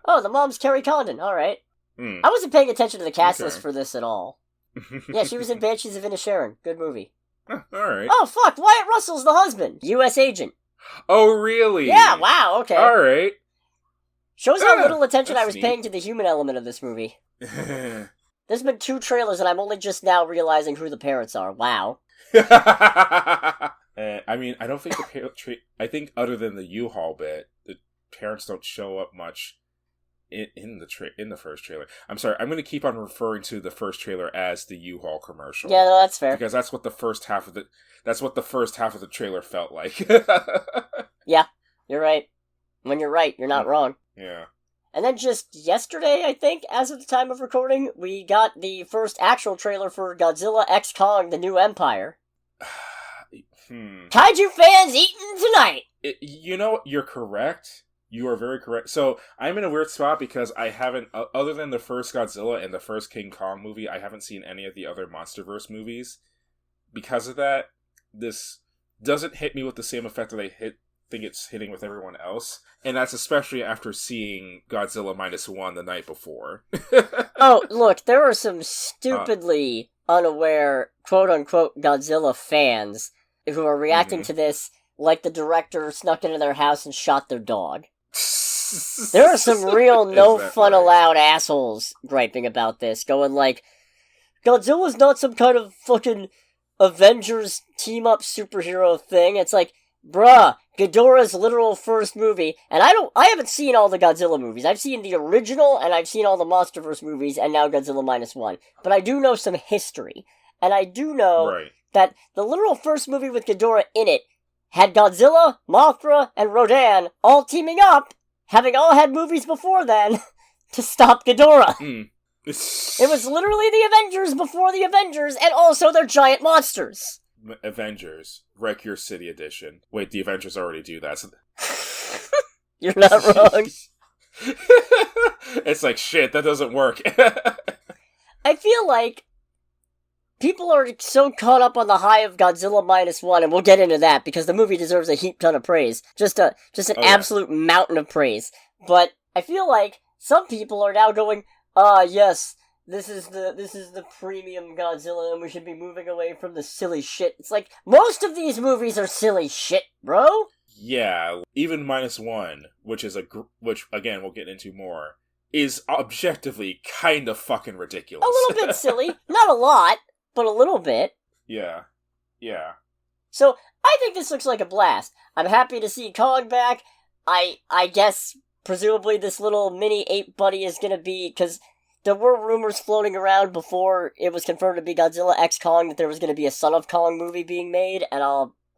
Speaker 1: Oh, the mom's Carrie Condon, alright.
Speaker 2: Mm.
Speaker 1: I wasn't paying attention to the cast list
Speaker 2: Okay.
Speaker 1: for this at all. Yeah, she was in Banshees of Inisherin. Good movie.
Speaker 2: Alright.
Speaker 1: Oh fuck, Wyatt Russell's the husband! U.S. agent.
Speaker 2: Oh, really?
Speaker 1: Yeah, wow, okay.
Speaker 2: Alright.
Speaker 1: Shows how little attention I was
Speaker 2: neat.
Speaker 1: paying to the human element of this movie. There's been 2 trailers and I'm only just now realizing who the parents are. Wow.
Speaker 2: I mean, I don't think I think other than the U-Haul bit, the parents don't show up much in the first trailer. I'm sorry, I'm going to keep on referring to the first trailer as the U-Haul commercial.
Speaker 1: Yeah, no, that's fair.
Speaker 2: Because that's what the first half of the trailer felt like.
Speaker 1: Yeah, you're right. When you're right, you're not wrong.
Speaker 2: Yeah.
Speaker 1: And then just yesterday, I think, as of the time of recording, we got the first actual trailer for Godzilla X Kong, The New Empire. Kaiju fans eating tonight!
Speaker 2: You know, you're correct. You are very correct. So, I'm in a weird spot because I haven't, other than the first Godzilla and the first King Kong movie, I haven't seen any of the other MonsterVerse movies. Because of that, this doesn't hit me with the same effect that I think it's hitting with everyone else. And that's especially after seeing Godzilla -1 the night before.
Speaker 1: Oh, look, there are some stupidly unaware, quote-unquote, Godzilla fans who are reacting to this like the director snuck into their house and shot their dog. There are some real no-fun-allowed assholes griping about this, going like, Godzilla's not some kind of fucking Avengers team-up superhero thing. It's like, bruh, Ghidorah's literal first movie, and I haven't seen all the Godzilla movies. I've seen the original, and I've seen all the MonsterVerse movies, and now Godzilla -1. But I do know some history, and I do know that the literal first movie with Ghidorah in it had Godzilla, Mothra, and Rodan all teaming up, having all had movies before then, to stop Ghidorah. It was literally the Avengers before the Avengers, and also they're giant monsters.
Speaker 2: Avengers, Wreck Your City edition. Wait, the Avengers already do that. So...
Speaker 1: You're not wrong.
Speaker 2: It's like, shit, that doesn't work.
Speaker 1: I feel like people are so caught up on the high of Godzilla -1, and we'll get into that, because the movie deserves a heap ton of praise. Just an absolute mountain of praise. But I feel like some people are now going, yes, this is the premium Godzilla, and we should be moving away from the silly shit. It's like, most of these movies are silly shit, bro!
Speaker 2: Yeah, even -1, which again we'll get into more, is objectively kind of fucking ridiculous.
Speaker 1: A little bit silly. Not a lot, but a little bit.
Speaker 2: Yeah.
Speaker 1: So, I think this looks like a blast. I'm happy to see Kong back. I guess, presumably, this little mini ape buddy is gonna be, because there were rumors floating around before it was confirmed to be Godzilla X Kong that there was gonna be a Son of Kong movie being made, and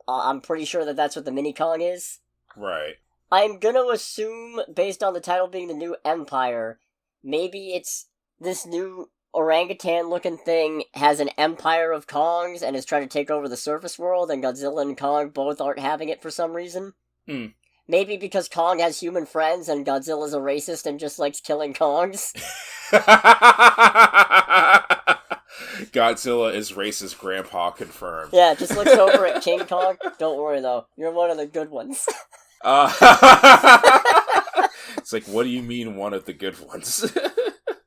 Speaker 1: I'm pretty sure that that's what the mini Kong is.
Speaker 2: Right.
Speaker 1: I'm gonna assume, based on the title being the new Empire, maybe it's this new orangutan-looking thing has an empire of Kongs and is trying to take over the surface world, and Godzilla and Kong both aren't having it for some reason. Maybe because Kong has human friends and Godzilla's a racist and just likes killing Kongs.
Speaker 2: Godzilla is racist grandpa confirmed.
Speaker 1: Yeah, just looks over at King Kong. Don't worry though, you're one of the good ones.
Speaker 2: It's like, what do you mean one of the good ones?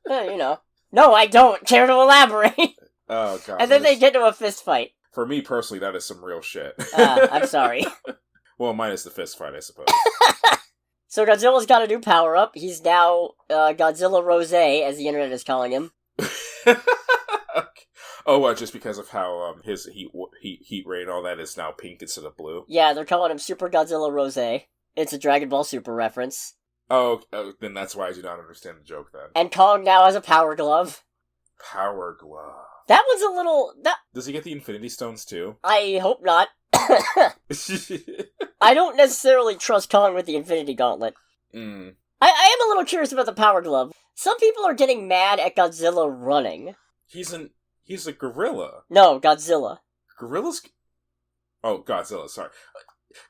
Speaker 1: You know. No, I don't care to elaborate.
Speaker 2: Oh god.
Speaker 1: And then they get into a fist fight.
Speaker 2: For me personally, that is some real shit.
Speaker 1: I'm sorry.
Speaker 2: Well, minus the fist fight, I suppose.
Speaker 1: So Godzilla's got a new power-up. He's now Godzilla Rosé, as the internet is calling him.
Speaker 2: Oh, just because of how his heat ray and all that is now pink instead of blue?
Speaker 1: Yeah, they're calling him Super Godzilla Rosé. It's a Dragon Ball Super reference.
Speaker 2: Oh, then that's why I do not understand the joke then.
Speaker 1: And Kong now has a power glove.
Speaker 2: Power glove.
Speaker 1: That was a little...
Speaker 2: Does he get the Infinity Stones too?
Speaker 1: I hope not. I don't necessarily trust Kong with the Infinity Gauntlet. I am a little curious about the power glove. Some people are getting mad at Godzilla running.
Speaker 2: He's a gorilla.
Speaker 1: No, Godzilla.
Speaker 2: Gorillas? Oh, Godzilla, sorry.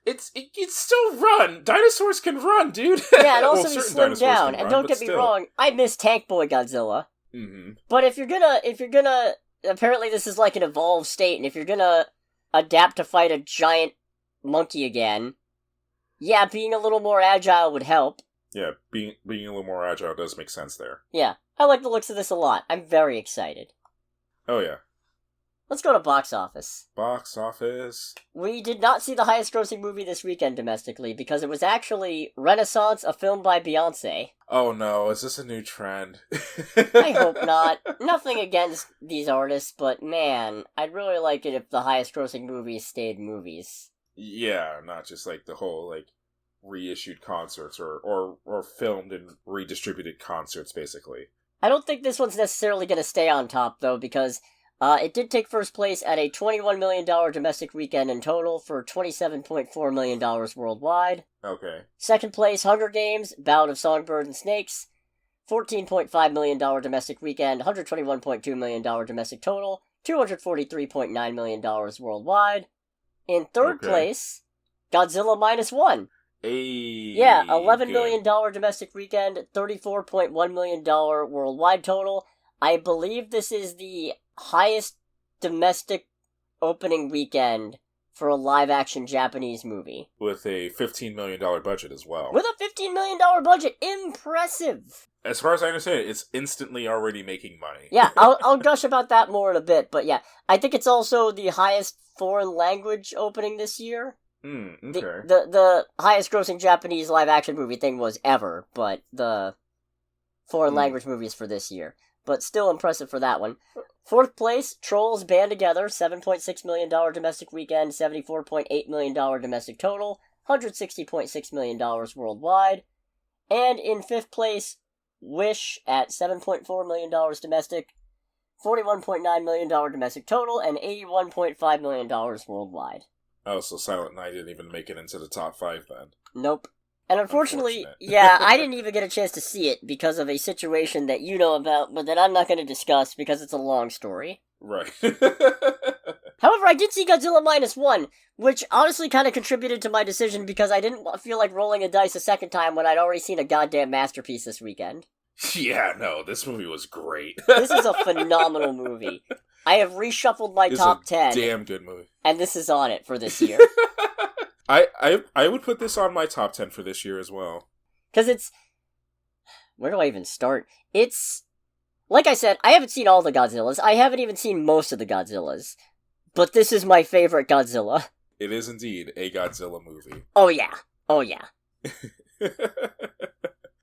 Speaker 2: It still run! Dinosaurs can run, dude!
Speaker 1: Yeah, and also he's slimmed down. And don't get me wrong, I miss Tank Boy Godzilla. But if you're gonna... Apparently this is like an evolved state, and if you're gonna adapt to fight a giant monkey again, yeah, being a little more agile would help.
Speaker 2: Yeah, being a little more agile does make sense there.
Speaker 1: Yeah, I like the looks of this a lot. I'm very excited.
Speaker 2: Oh yeah.
Speaker 1: Let's go to box office.
Speaker 2: Box office.
Speaker 1: We did not see the highest grossing movie this weekend domestically, because it was actually Renaissance, a film by Beyonce.
Speaker 2: Oh no, is this a new trend?
Speaker 1: I hope not. Nothing against these artists, but man, I'd really like it if the highest grossing movies stayed movies.
Speaker 2: Yeah, not just like the whole like reissued concerts or filmed and redistributed concerts, basically.
Speaker 1: I don't think this one's necessarily going to stay on top, though, because it did take first place at a $21 million domestic weekend in total for $27.4 million worldwide.
Speaker 2: Okay.
Speaker 1: Second place, Hunger Games, Ballad of Songbirds and Snakes, $14.5 million domestic weekend, $121.2 million domestic total, $243.9 million worldwide. In third place, Godzilla -1. Yeah, $11 million domestic weekend, $34.1 million worldwide total. I believe this is the highest domestic opening weekend for a live-action Japanese movie.
Speaker 2: With a $15 million budget as well.
Speaker 1: With a $15 million budget! Impressive!
Speaker 2: As far as I understand it, it's instantly already making money.
Speaker 1: Yeah, I'll gush about that more in a bit, but yeah. I think it's also the highest foreign language opening this year.
Speaker 2: Okay.
Speaker 1: The highest grossing Japanese live-action movie thing was ever, but the foreign language movies for this year. But still impressive for that one. Fourth place, Trolls Band Together, $7.6 million domestic weekend, $74.8 million domestic total, $160.6 million worldwide. And in fifth place, Wish at $7.4 million domestic, $41.9 million domestic total, and $81.5 million worldwide.
Speaker 2: Oh, so Silent Night didn't even make it into the top 5 then.
Speaker 1: Nope. And unfortunately, yeah, I didn't even get a chance to see it because of a situation that you know about, but that I'm not going to discuss because it's a long story.
Speaker 2: Right.
Speaker 1: However, I did see Godzilla -1, which honestly kind of contributed to my decision because I didn't feel like rolling a dice a second time when I'd already seen a goddamn masterpiece this weekend.
Speaker 2: Yeah, no, this movie was great.
Speaker 1: This is a phenomenal movie. I have reshuffled my top 10.
Speaker 2: Damn good movie.
Speaker 1: And this is on it for this year.
Speaker 2: I would put this on my top 10 for this year as well.
Speaker 1: Because it's... Where do I even start? It's... Like I said, I haven't seen all the Godzillas. I haven't even seen most of the Godzillas. But this is my favorite Godzilla.
Speaker 2: It is indeed a Godzilla movie.
Speaker 1: Oh yeah. Oh yeah.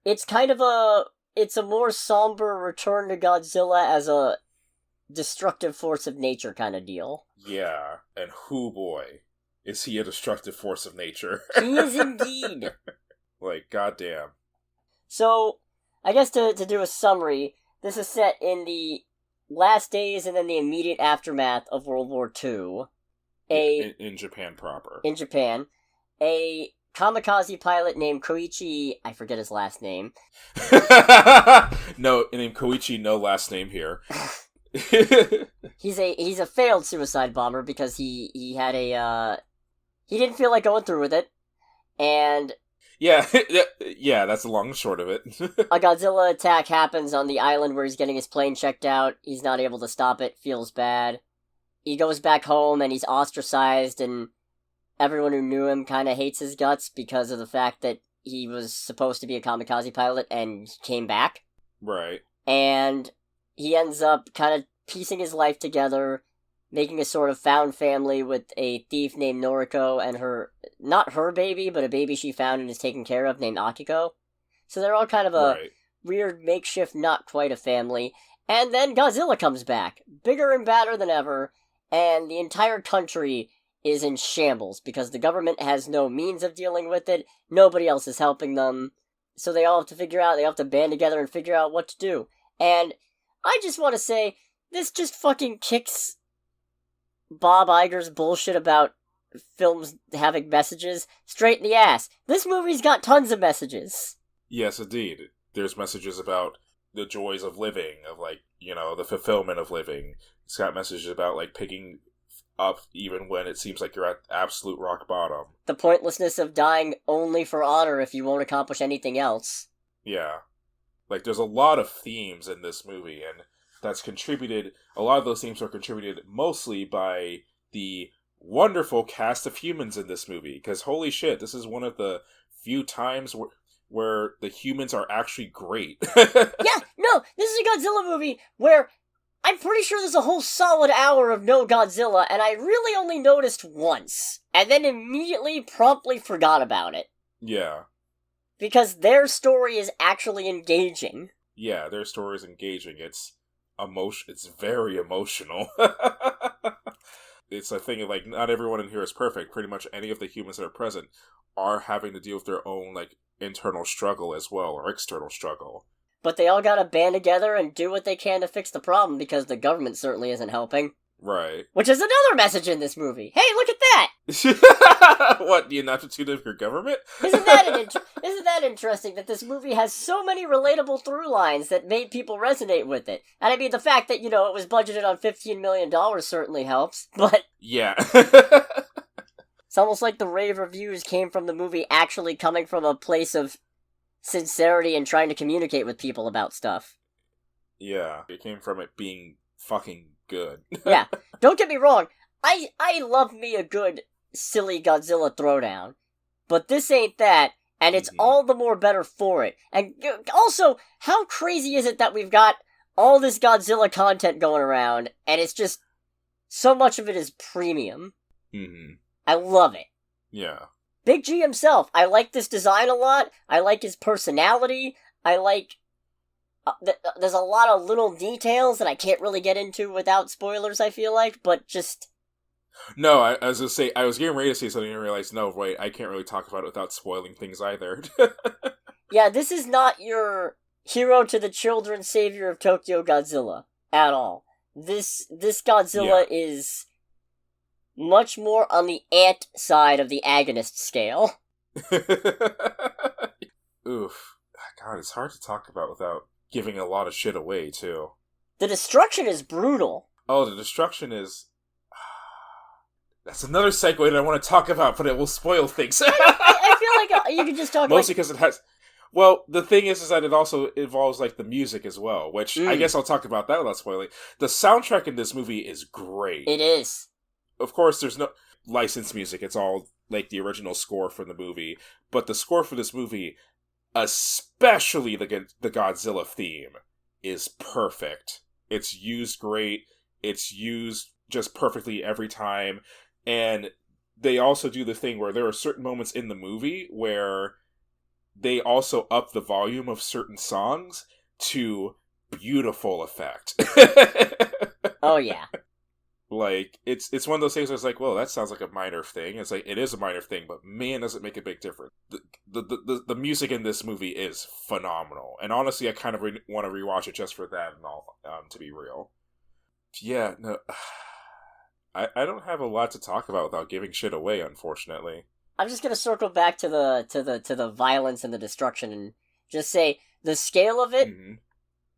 Speaker 1: It's kind of a... It's a more somber return to Godzilla as a destructive force of nature kind of deal.
Speaker 2: Yeah, and hoo boy, is he a destructive force of nature.
Speaker 1: He is indeed.
Speaker 2: Like, goddamn.
Speaker 1: So, I guess to do a summary, this is set in the last days and then the immediate aftermath of World War II.
Speaker 2: In Japan proper.
Speaker 1: In Japan. A kamikaze pilot named Koichi, I forget his last name.
Speaker 2: No, named Koichi, no last name here.
Speaker 1: He's a failed suicide bomber because he had he didn't feel like going through with it, and
Speaker 2: yeah, that's the long and short of it.
Speaker 1: A Godzilla attack happens on the island where he's getting his plane checked out. He's not able to stop it, feels bad. He goes back home and he's ostracized, and everyone who knew him kind of hates his guts because of the fact that he was supposed to be a kamikaze pilot and he came back.
Speaker 2: Right.
Speaker 1: And he ends up kind of piecing his life together, making a sort of found family with a thief named Noriko and not her baby, but a baby she found and is taken care of named Akiko. So they're all kind of a weird makeshift, not quite a family. And then Godzilla comes back, bigger and badder than ever, and the entire country is in shambles because the government has no means of dealing with it, nobody else is helping them, so they all have to band together and figure out what to do. And I just want to say, this just fucking kicks Bob Iger's bullshit about films having messages straight in the ass. This movie's got tons of messages.
Speaker 2: Yes, indeed. There's messages about the joys of living, of, like, you know, the fulfillment of living. It's got messages about, like, picking up even when it seems like you're at absolute rock bottom.
Speaker 1: The pointlessness of dying only for honor if you won't accomplish anything else.
Speaker 2: Yeah. Like, there's a lot of themes in this movie, and that's contributed... A lot of those themes are contributed mostly by the wonderful cast of humans in this movie, because holy shit, this is one of the few times where the humans are actually great.
Speaker 1: Yeah, no, this is a Godzilla movie where I'm pretty sure there's a whole solid hour of no Godzilla, and I really only noticed once, and then immediately promptly forgot about it.
Speaker 2: Yeah.
Speaker 1: Because their story is actually engaging.
Speaker 2: Yeah, their story is engaging. It's very emotional. It's a thing of, like, not everyone in here is perfect. Pretty much any of the humans that are present are having to deal with their own, like, internal struggle as well, or external struggle. But
Speaker 1: they all gotta band together and do what they can to fix the problem, because the government certainly isn't helping.
Speaker 2: Right.
Speaker 1: Which is another message in this movie. Hey, look at that!
Speaker 2: What, the inaptitude of your government?
Speaker 1: Isn't that interesting that this movie has so many relatable through lines that made people resonate with it? And I mean, the fact that, you know, it was budgeted on $15 million certainly helps, but...
Speaker 2: Yeah.
Speaker 1: It's almost like the rave reviews came from the movie actually coming from a place of sincerity and trying to communicate with people about stuff.
Speaker 2: Yeah, it came from it being fucking good.
Speaker 1: Yeah, don't get me wrong, I love me a good, silly Godzilla throwdown, but this ain't that, and it's all the more better for it. And also, how crazy is it that we've got all this Godzilla content going around, and it's just, so much of it is premium.
Speaker 2: Mm-hmm.
Speaker 1: I love it.
Speaker 2: Yeah.
Speaker 1: Big G himself, I like this design a lot, I like his personality, I like... there's a lot of little details that I can't really get into without spoilers, I feel like, but just...
Speaker 2: No, I was going to say, I was getting ready to say something and realized, no, wait, I can't really talk about it without spoiling things either.
Speaker 1: Yeah, this is not your hero to the children, savior of Tokyo Godzilla, at all. This Godzilla is much more on the ant side of the agonist scale.
Speaker 2: Oof. God, it's hard to talk about without giving a lot of shit away, too.
Speaker 1: The destruction is brutal.
Speaker 2: Oh, the destruction is... That's another segue that I want to talk about, but it will spoil things.
Speaker 1: I feel like you could just talk
Speaker 2: Mostly because it has... Well, the thing is that it also involves, like, the music as well, which I guess I'll talk about that without spoiling. The soundtrack in this movie is great.
Speaker 1: It is.
Speaker 2: Of course, there's no licensed music. It's all, like, the original score from the movie. But the score for this movie, especially the Godzilla theme, is perfect. It's used great. It's used just perfectly every time. And they also do the thing where there are certain moments in the movie where they also up the volume of certain songs to beautiful effect.
Speaker 1: Oh, yeah.
Speaker 2: Like, it's one of those things where it's like, well, that sounds like a minor thing. It's like, it is a minor thing, but man, does it make a big difference. The music in this movie is phenomenal. And honestly, I kind of want to rewatch it just for that and all, to be real. Yeah, no... I don't have a lot to talk about without giving shit away, unfortunately.
Speaker 1: I'm just gonna circle back to the violence and the destruction and just say the scale of it,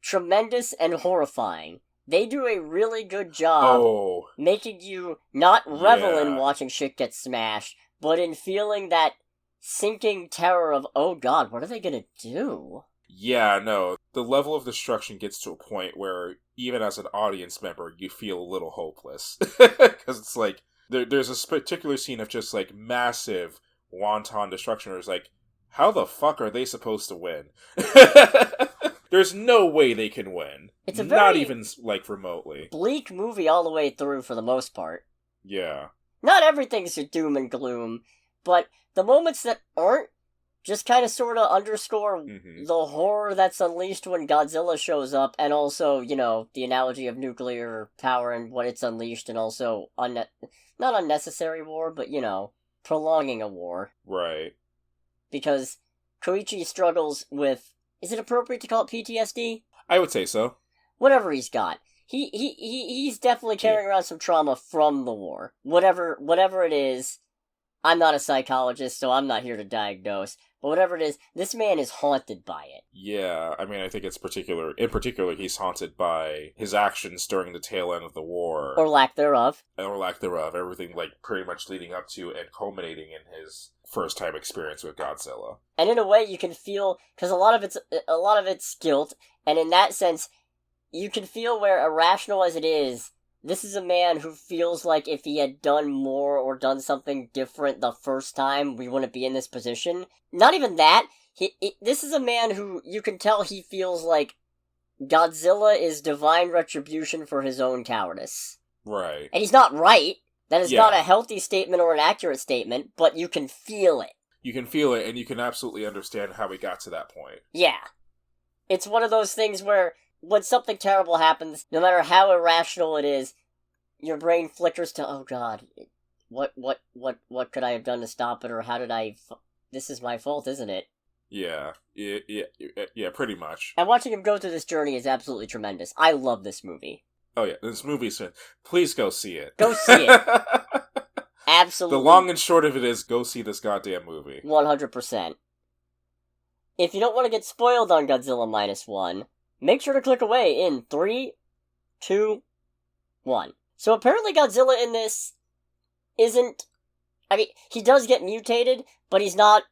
Speaker 1: tremendous and horrifying. They do a really good job making you not revel in watching shit get smashed, but in feeling that sinking terror of, oh god, what are they gonna do?
Speaker 2: Yeah, no. The level of destruction gets to a point where, even as an audience member, you feel a little hopeless. Because it's like, there's a particular scene of just, like, massive wanton destruction where it's like, how the fuck are they supposed to win? There's no way they can win.
Speaker 1: It's a
Speaker 2: not even, like, remotely.
Speaker 1: Bleak movie all the way through for the most part.
Speaker 2: Yeah.
Speaker 1: Not everything's doom and gloom, but the moments that aren't just kind of sort of underscore the horror that's unleashed when Godzilla shows up, and also, you know, the analogy of nuclear power and what it's unleashed, and also, not unnecessary war, but, you know, prolonging a war.
Speaker 2: Right.
Speaker 1: Because Koichi struggles with, is it appropriate to call it PTSD?
Speaker 2: I would say so.
Speaker 1: Whatever he's got. He's definitely carrying around some trauma from the war. Whatever it is, I'm not a psychologist, so I'm not here to diagnose. But whatever it is, this man is haunted by it.
Speaker 2: Yeah, I mean, I think in particular, he's haunted by his actions during the tail end of the war.
Speaker 1: Or lack thereof.
Speaker 2: Everything, like, pretty much leading up to and culminating in his first-time experience with Godzilla.
Speaker 1: And in a way, you can feel, because a lot of it's guilt, and in that sense, you can feel where, irrational as it is, this is a man who feels like if he had done more or done something different the first time, we wouldn't be in this position. Not even that. This is a man who, you can tell he feels like Godzilla is divine retribution for his own cowardice.
Speaker 2: Right.
Speaker 1: And he's not right. That is not a healthy statement or an accurate statement, but you can feel it.
Speaker 2: You can feel it, and you can absolutely understand how he got to that point.
Speaker 1: Yeah. It's one of those things where, when something terrible happens, no matter how irrational it is, your brain flickers to, oh god, what could I have done to stop it, or how did this is my fault, isn't it?
Speaker 2: Yeah, pretty much.
Speaker 1: And watching him go through this journey is absolutely tremendous. I love this movie.
Speaker 2: Oh yeah, this movie's... Please go see it.
Speaker 1: Go see it. Absolutely.
Speaker 2: The long and short of it is, go see this goddamn movie.
Speaker 1: 100%. If you don't want to get spoiled on Godzilla -1, make sure to click away in 3, 2, 1. So apparently Godzilla in this isn't... I mean, he does get mutated, but he's not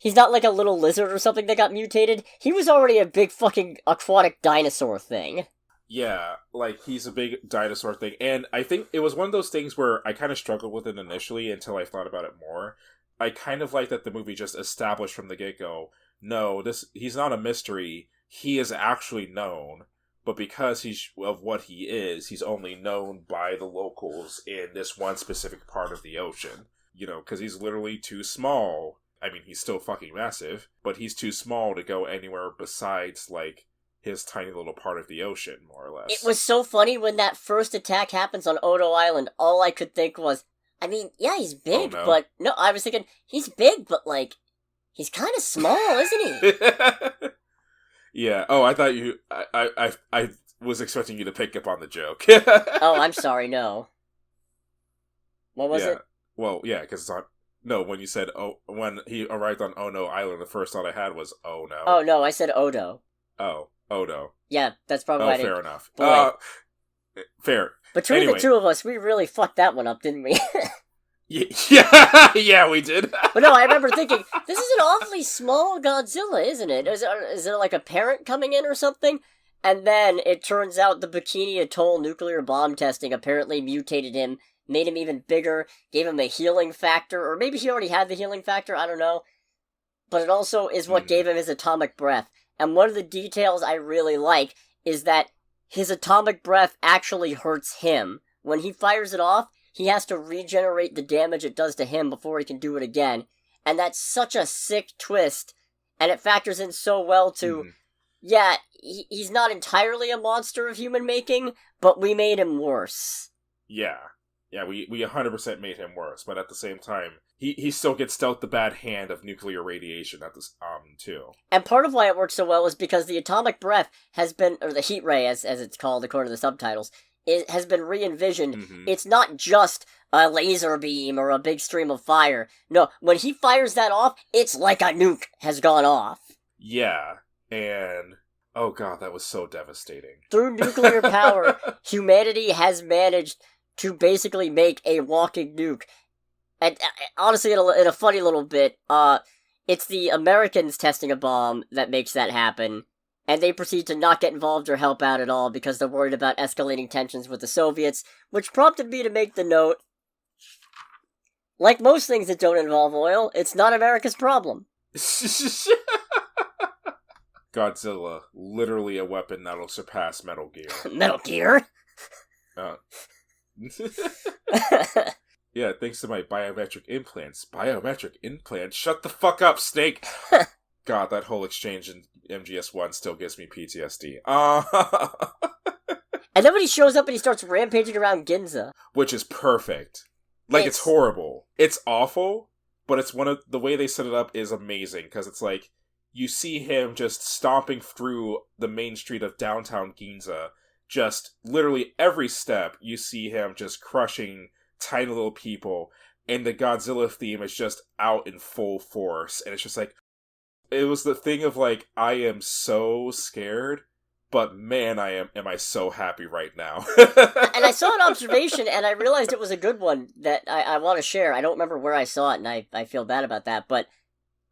Speaker 1: like a little lizard or something that got mutated. He was already a big fucking aquatic dinosaur thing.
Speaker 2: Yeah, like, he's a big dinosaur thing. And I think it was one of those things where I kind of struggled with it initially until I thought about it more. I kind of like that the movie just established from the get-go, no, he's not a mystery. He is actually known, but because of what he is, he's only known by the locals in this one specific part of the ocean. You know, because he's literally too small. I mean, he's still fucking massive, but he's too small to go anywhere besides, like, his tiny little part of the ocean, more or less.
Speaker 1: It was so funny when that first attack happens on Odo Island, all I could think was, I mean, yeah, he's big, but... No, I was thinking, he's big, but, like, he's kind of small, isn't he?
Speaker 2: Yeah. Oh, I thought you... I was expecting you to pick up on the joke.
Speaker 1: Oh, I'm sorry, no. What was it?
Speaker 2: Well, yeah, because it's on... No, when you said, when he arrived on Oh No Island, the first thought I had was, oh no.
Speaker 1: Oh, no, I said Odo.
Speaker 2: Oh, Odo.
Speaker 1: Yeah, that's probably why I didn't...
Speaker 2: Fair enough.
Speaker 1: Boy.
Speaker 2: Fair.
Speaker 1: Between the two of us, we really fucked that one up, didn't we?
Speaker 2: Yeah, we did.
Speaker 1: But no, I remember thinking, this is an awfully small Godzilla, isn't it? Is there like a parent coming in or something? And then it turns out the Bikini Atoll nuclear bomb testing apparently mutated him, made him even bigger, gave him a healing factor, or maybe he already had the healing factor, I don't know. But it also is what gave him his atomic breath. And one of the details I really like is that his atomic breath actually hurts him. When he fires it off, he has to regenerate the damage it does to him before he can do it again. And that's such a sick twist. And it factors in so well to, yeah, he's not entirely a monster of human making, but we made him worse.
Speaker 2: Yeah. Yeah, we 100% made him worse, but at the same time, he still gets dealt the bad hand of nuclear radiation at this, too.
Speaker 1: And part of why it works so well is because the atomic breath has been, or the heat ray as it's called according to the subtitles, it has been re-envisioned. It's not just a laser beam or a big stream of fire. No, when he fires that off, it's like a nuke has gone off.
Speaker 2: Yeah, and... Oh god, that was so devastating.
Speaker 1: Through nuclear power, humanity has managed to basically make a walking nuke. And honestly, in a funny little bit, it's the Americans testing a bomb that makes that happen. And they proceed to not get involved or help out at all because they're worried about escalating tensions with the Soviets, which prompted me to make the note, like most things that don't involve oil, it's not America's problem.
Speaker 2: Godzilla, literally a weapon that'll surpass Metal Gear.
Speaker 1: Metal Gear?
Speaker 2: Yeah, thanks to my biometric implants. Biometric implants? Shut the fuck up, Snake! God, that whole exchange in MGS1 still gives me PTSD.
Speaker 1: And then when he shows up and he starts rampaging around Ginza.
Speaker 2: Which is perfect. Like, it's horrible. It's awful, but it's the way they set it up is amazing, because it's like, you see him just stomping through the main street of downtown Ginza, just literally every step, you see him just crushing tiny little people, and the Godzilla theme is just out in full force, and it's just like, it was the thing of like, I am so scared, but man, am I so happy right now.
Speaker 1: And I saw an observation, and I realized it was a good one that I want to share. I don't remember where I saw it, and I feel bad about that, but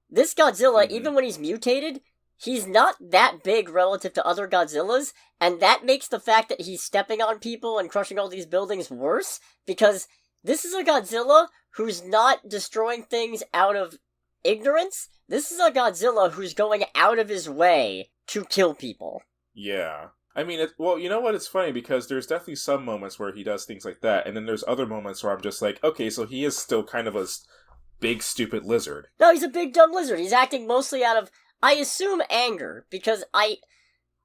Speaker 1: this Godzilla, even when he's mutated, he's not that big relative to other Godzillas, and that makes the fact that he's stepping on people and crushing all these buildings worse, because this is a Godzilla who's not destroying things out of ignorance. This is a Godzilla who's going out of his way to kill people.
Speaker 2: Yeah. I mean, well, you know what? It's funny, because there's definitely some moments where he does things like that, and then there's other moments where I'm just like, okay, so he is still kind of a big, stupid lizard.
Speaker 1: No, he's a big, dumb lizard. He's acting mostly out of, I assume, anger, because I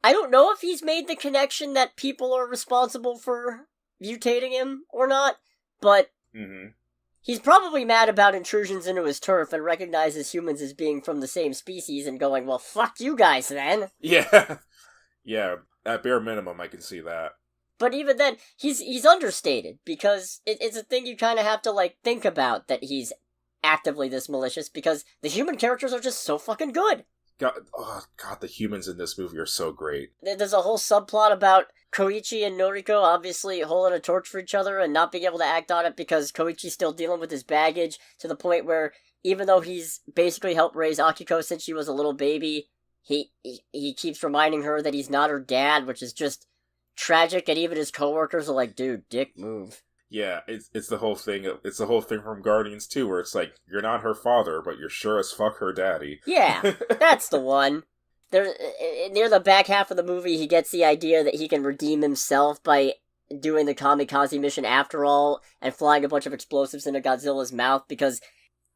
Speaker 1: don't know if he's made the connection that people are responsible for mutating him or not, but he's probably mad about intrusions into his turf and recognizes humans as being from the same species and going, well, fuck you guys then.
Speaker 2: Yeah. Yeah, at bare minimum, I can see that.
Speaker 1: But even then, he's understated, because it's a thing you kind of have to, like, think about, that he's actively this malicious, because the human characters are just so fucking good.
Speaker 2: God, the humans in this movie are so great.
Speaker 1: There's a whole subplot about Koichi and Noriko obviously holding a torch for each other and not being able to act on it because Koichi's still dealing with his baggage, to the point where, even though he's basically helped raise Akiko since she was a little baby, he keeps reminding her that he's not her dad, which is just tragic, and even his coworkers are like, dude, dick move.
Speaker 2: Yeah, it's the whole thing. It's the whole thing from Guardians 2, where it's like, you're not her father, but you're sure as fuck her daddy.
Speaker 1: Yeah, that's the one. Near the back half of the movie, he gets the idea that he can redeem himself by doing the kamikaze mission after all, and flying a bunch of explosives into Godzilla's mouth, because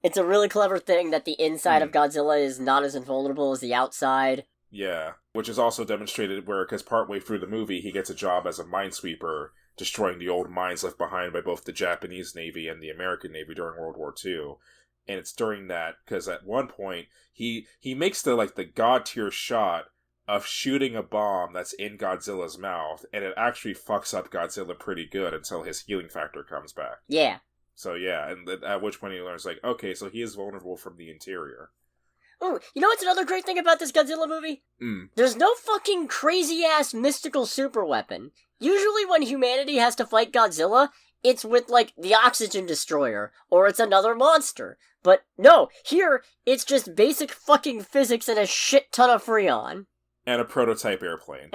Speaker 1: it's a really clever thing that the inside of Godzilla is not as invulnerable as the outside.
Speaker 2: Yeah, which is also demonstrated because partway through the movie, he gets a job as a minesweeper, destroying the old mines left behind by both the Japanese Navy and the American Navy during World War II. And it's during that, because at one point, he makes the god-tier shot of shooting a bomb that's in Godzilla's mouth, and it actually fucks up Godzilla pretty good until his healing factor comes back.
Speaker 1: Yeah.
Speaker 2: So yeah, and at which point he learns, like, okay, so he is vulnerable from the interior.
Speaker 1: Oh, you know what's another great thing about this Godzilla movie? There's no fucking crazy-ass mystical super weapon. Usually when humanity has to fight Godzilla, it's with, like, the oxygen destroyer, or it's another monster. But no, here, it's just basic fucking physics and a shit ton of Freon.
Speaker 2: And a prototype airplane.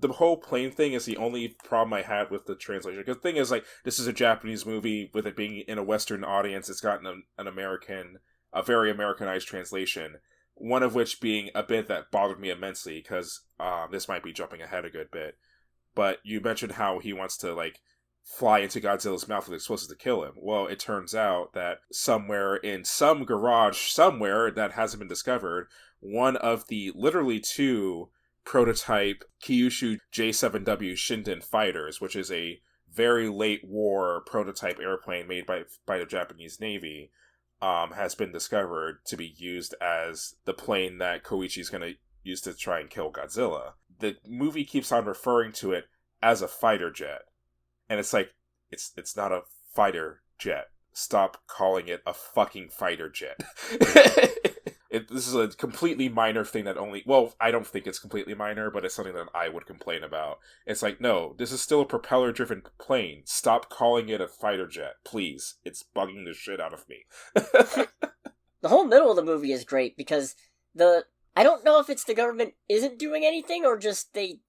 Speaker 2: The whole plane thing is the only problem I had with the translation. Because the thing is, like, this is a Japanese movie, with it being in a Western audience, it's gotten a very Americanized translation. One of which being a bit that bothered me immensely, because this might be jumping ahead a good bit. But you mentioned how he wants to, like, fly into Godzilla's mouth with explosives to kill him. Well, it turns out that somewhere in some garage somewhere that hasn't been discovered, one of the literally 2 prototype Kyushu J-7W Shinden fighters, which is a very late war prototype airplane made by the Japanese Navy, has been discovered to be used as the plane that Koichi's going to use to try and kill Godzilla. The movie keeps on referring to it as a fighter jet. And it's like, it's not a fighter jet. Stop calling it a fucking fighter jet. This is a completely minor thing that I don't think it's completely minor, but it's something that I would complain about. It's like, no, this is still a propeller-driven plane. Stop calling it a fighter jet, please. It's bugging the shit out of me.
Speaker 1: The whole middle of the movie is great, because I don't know if it's the government isn't doing anything, or just they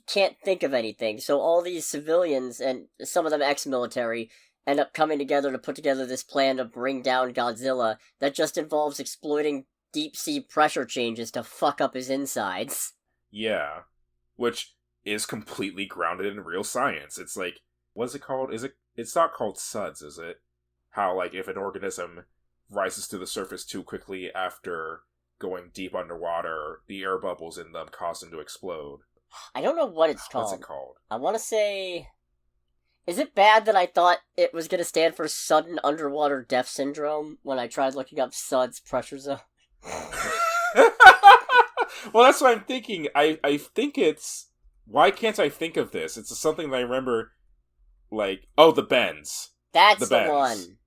Speaker 1: can't think of anything. So all these civilians, and some of them ex-military, end up coming together to put together this plan to bring down Godzilla that just involves exploiting deep-sea pressure changes to fuck up his insides.
Speaker 2: Yeah. Which is completely grounded in real science. It's like, what's it called? It's not called SUDS, is it? How, like, if an organism rises to the surface too quickly after going deep underwater, the air bubbles in them cause them to explode.
Speaker 1: I don't know what it's called.
Speaker 2: What's it called?
Speaker 1: I want to say... Is it bad that I thought it was going to stand for Sudden Underwater Death Syndrome when I tried looking up SUDS pressure zone?
Speaker 2: Well, that's what I'm thinking. I think it's... Why can't I think of this? It's something that I remember, like... Oh, the bends.
Speaker 1: That's the one.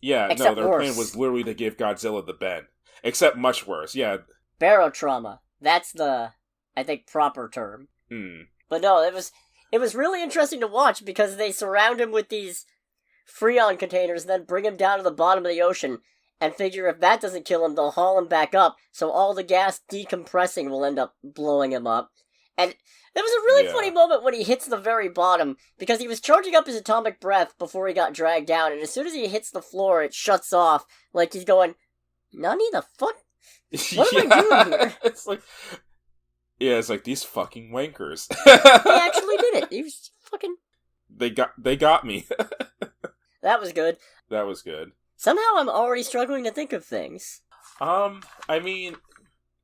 Speaker 2: Yeah,
Speaker 1: except
Speaker 2: no, their
Speaker 1: worse.
Speaker 2: plan was literally to give Godzilla the bend. Except much worse, yeah.
Speaker 1: Barotrauma. That's the, I think, proper term. But no, it was really interesting to watch, because they surround him with these Freon containers and then bring him down to the bottom of the ocean, and figure if that doesn't kill him, they'll haul him back up, so all the gas decompressing will end up blowing him up. And there was a really funny moment when he hits the very bottom, because he was charging up his atomic breath before he got dragged down, and as soon as he hits the floor, it shuts off, like he's going, Nani the fuck? What am I doing here?
Speaker 2: It's like... Yeah, it's like, these fucking wankers.
Speaker 1: He actually did it. He was fucking...
Speaker 2: They got me.
Speaker 1: That was good.
Speaker 2: That was good.
Speaker 1: Somehow I'm already struggling to think of things.
Speaker 2: I mean,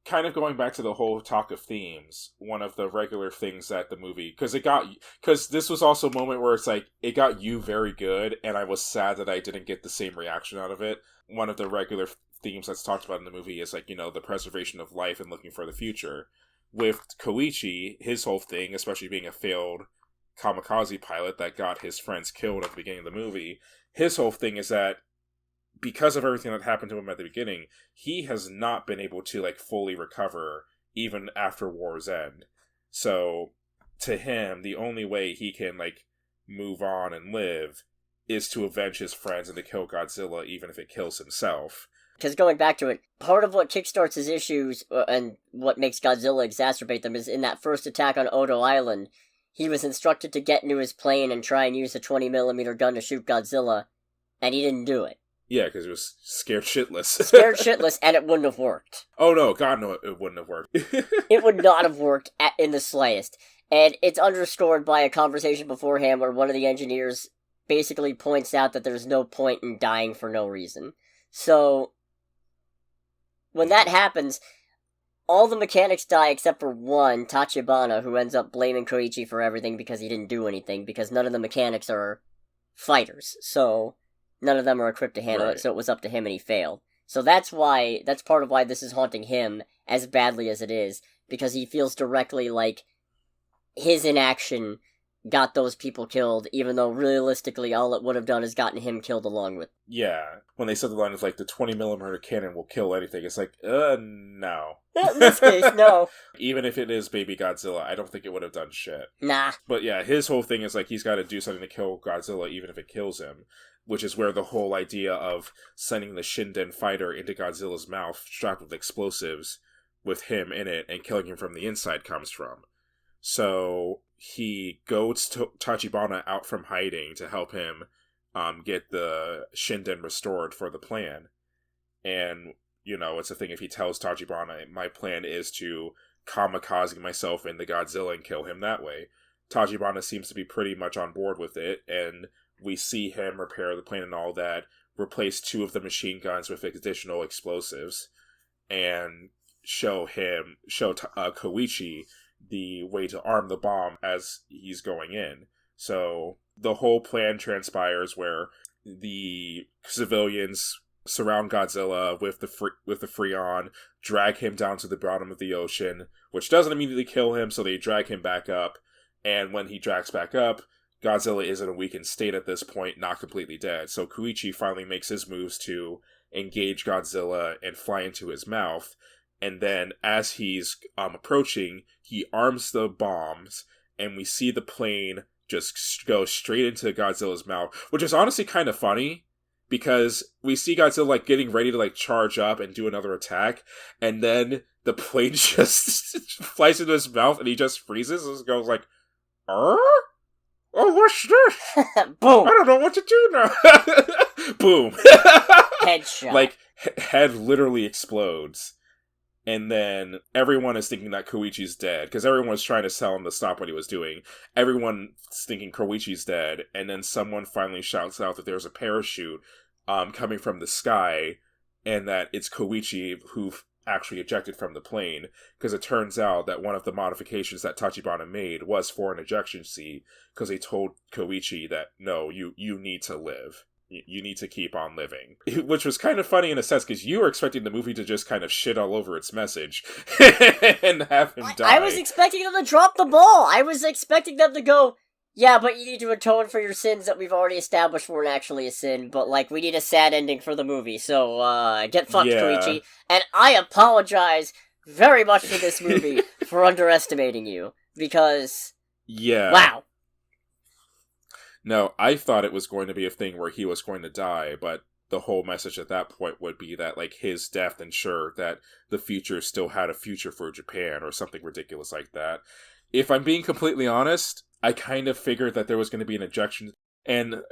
Speaker 2: kind of going back to the whole talk of themes, one of the regular things that the movie... Because this was also a moment where it's like, it got you very good, and I was sad that I didn't get the same reaction out of it. One of the regular themes that's talked about in the movie is, like, the preservation of life and looking for the future. With Koichi, his whole thing, especially being a failed kamikaze pilot that got his friends killed at the beginning of the movie, his whole thing is that because of everything that happened to him at the beginning, he has not been able to, like, fully recover even after war's end. So, to him, the only way he can, like, move on and live is to avenge his friends and to kill Godzilla, even if it kills himself.
Speaker 1: Because going back to it, part of what kickstarts his issues, and what makes Godzilla exacerbate them, is in that first attack on Odo Island, he was instructed to get into his plane and try and use a 20mm gun to shoot Godzilla, and he didn't do it.
Speaker 2: Yeah, because he was scared shitless.
Speaker 1: Scared shitless, and it wouldn't have worked.
Speaker 2: Oh no, God no, it wouldn't have worked.
Speaker 1: It would not have worked in the slightest. And it's underscored by a conversation beforehand where one of the engineers basically points out that there's no point in dying for no reason. So... when that happens, all the mechanics die except for one, Tachibana, who ends up blaming Koichi for everything because he didn't do anything, because none of the mechanics are fighters, so none of them are equipped to handle it, so it was up to him and he failed. So that's part of why this is haunting him as badly as it is, because he feels directly like his inaction got those people killed, even though realistically all it would have done is gotten him killed along with.
Speaker 2: Yeah. When they said the line of, like, the 20mm cannon will kill anything, it's like, no.
Speaker 1: In this case, no.
Speaker 2: Even if it is Baby Godzilla, I don't think it would have done shit.
Speaker 1: Nah.
Speaker 2: But yeah, his whole thing is, like, he's got to do something to kill Godzilla, even if it kills him. Which is where the whole idea of sending the Shinden fighter into Godzilla's mouth, strapped with explosives, with him in it, and killing him from the inside comes from. So he goes Tachibana out from hiding to help him get the Shinden restored for the plan. And, you know, it's a thing if he tells Tachibana, my plan is to kamikaze myself into Godzilla and kill him that way. Tachibana seems to be pretty much on board with it, and we see him repair the plane and all that, replace 2 of the machine guns with additional explosives, and show Koichi the way to arm the bomb as he's going in. So the whole plan transpires where the civilians surround Godzilla with the Freon, drag him down to the bottom of the ocean, which doesn't immediately kill him, so they drag him back up, and when he drags back up, Godzilla is in a weakened state at this point, not completely dead. So Koichi finally makes his moves to engage Godzilla and fly into his mouth. And then as he's approaching, he arms the bombs, and we see the plane just go straight into Godzilla's mouth, which is honestly kind of funny, because we see Godzilla, like, getting ready to, like, charge up and do another attack, and then the plane just flies into his mouth, and he just freezes and goes like, "Arr? Oh, what's this?
Speaker 1: Boom!
Speaker 2: I don't know what to do now." Boom.
Speaker 1: Headshot.
Speaker 2: Like, head literally explodes. And then everyone is thinking that Koichi's dead, because everyone was trying to tell him to stop what he was doing. Everyone's thinking Koichi's dead, and then someone finally shouts out that there's a parachute coming from the sky, and that it's Koichi who actually ejected from the plane, because it turns out that one of the modifications that Tachibana made was for an ejection seat, because they told Koichi that, no, you need to live. You need to keep on living. Which was kind of funny in a sense, because you were expecting the movie to just kind of shit all over its message and have him die.
Speaker 1: I was expecting them to drop the ball. I was expecting them to go, yeah, but you need to atone for your sins that we've already established weren't actually a sin, but, like, we need a sad ending for the movie, so, get fucked, Koichi. And I apologize very much to this movie for underestimating you, because...
Speaker 2: Yeah.
Speaker 1: Wow.
Speaker 2: No, I thought it was going to be a thing where he was going to die, but the whole message at that point would be that, like, his death ensured that the future still had a future for Japan, or something ridiculous like that. If I'm being completely honest, I kind of figured that there was going to be an ejection, and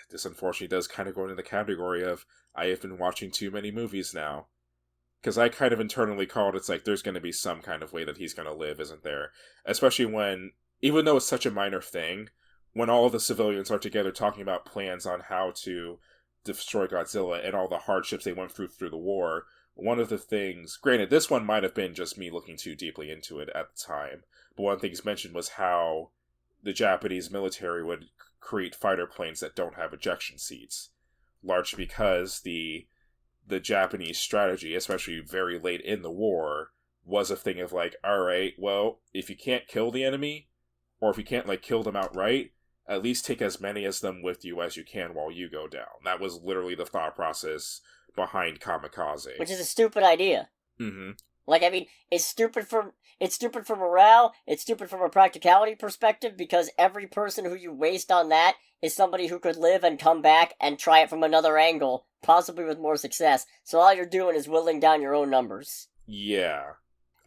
Speaker 2: this unfortunately does kind of go into the category of, I have been watching too many movies now. Because I kind of internally called, it's like, there's going to be some kind of way that he's going to live, isn't there? Especially when, even though it's such a minor thing, when all of the civilians are together talking about plans on how to destroy Godzilla and all the hardships they went through the war, one of the things, granted, this one might have been just me looking too deeply into it at the time, but one of the things mentioned was how the Japanese military would create fighter planes that don't have ejection seats, largely because the Japanese strategy, especially very late in the war, was a thing of like, alright, well, if you can't kill the enemy, or if you can't, like, kill them outright, at least take as many as them with you as you can while you go down. That was literally the thought process behind kamikaze.
Speaker 1: Which is a stupid idea.
Speaker 2: Mm-hmm.
Speaker 1: Like, I mean, it's stupid for morale, it's stupid from a practicality perspective, because every person who you waste on that is somebody who could live and come back and try it from another angle, possibly with more success. So all you're doing is whittling down your own numbers.
Speaker 2: Yeah.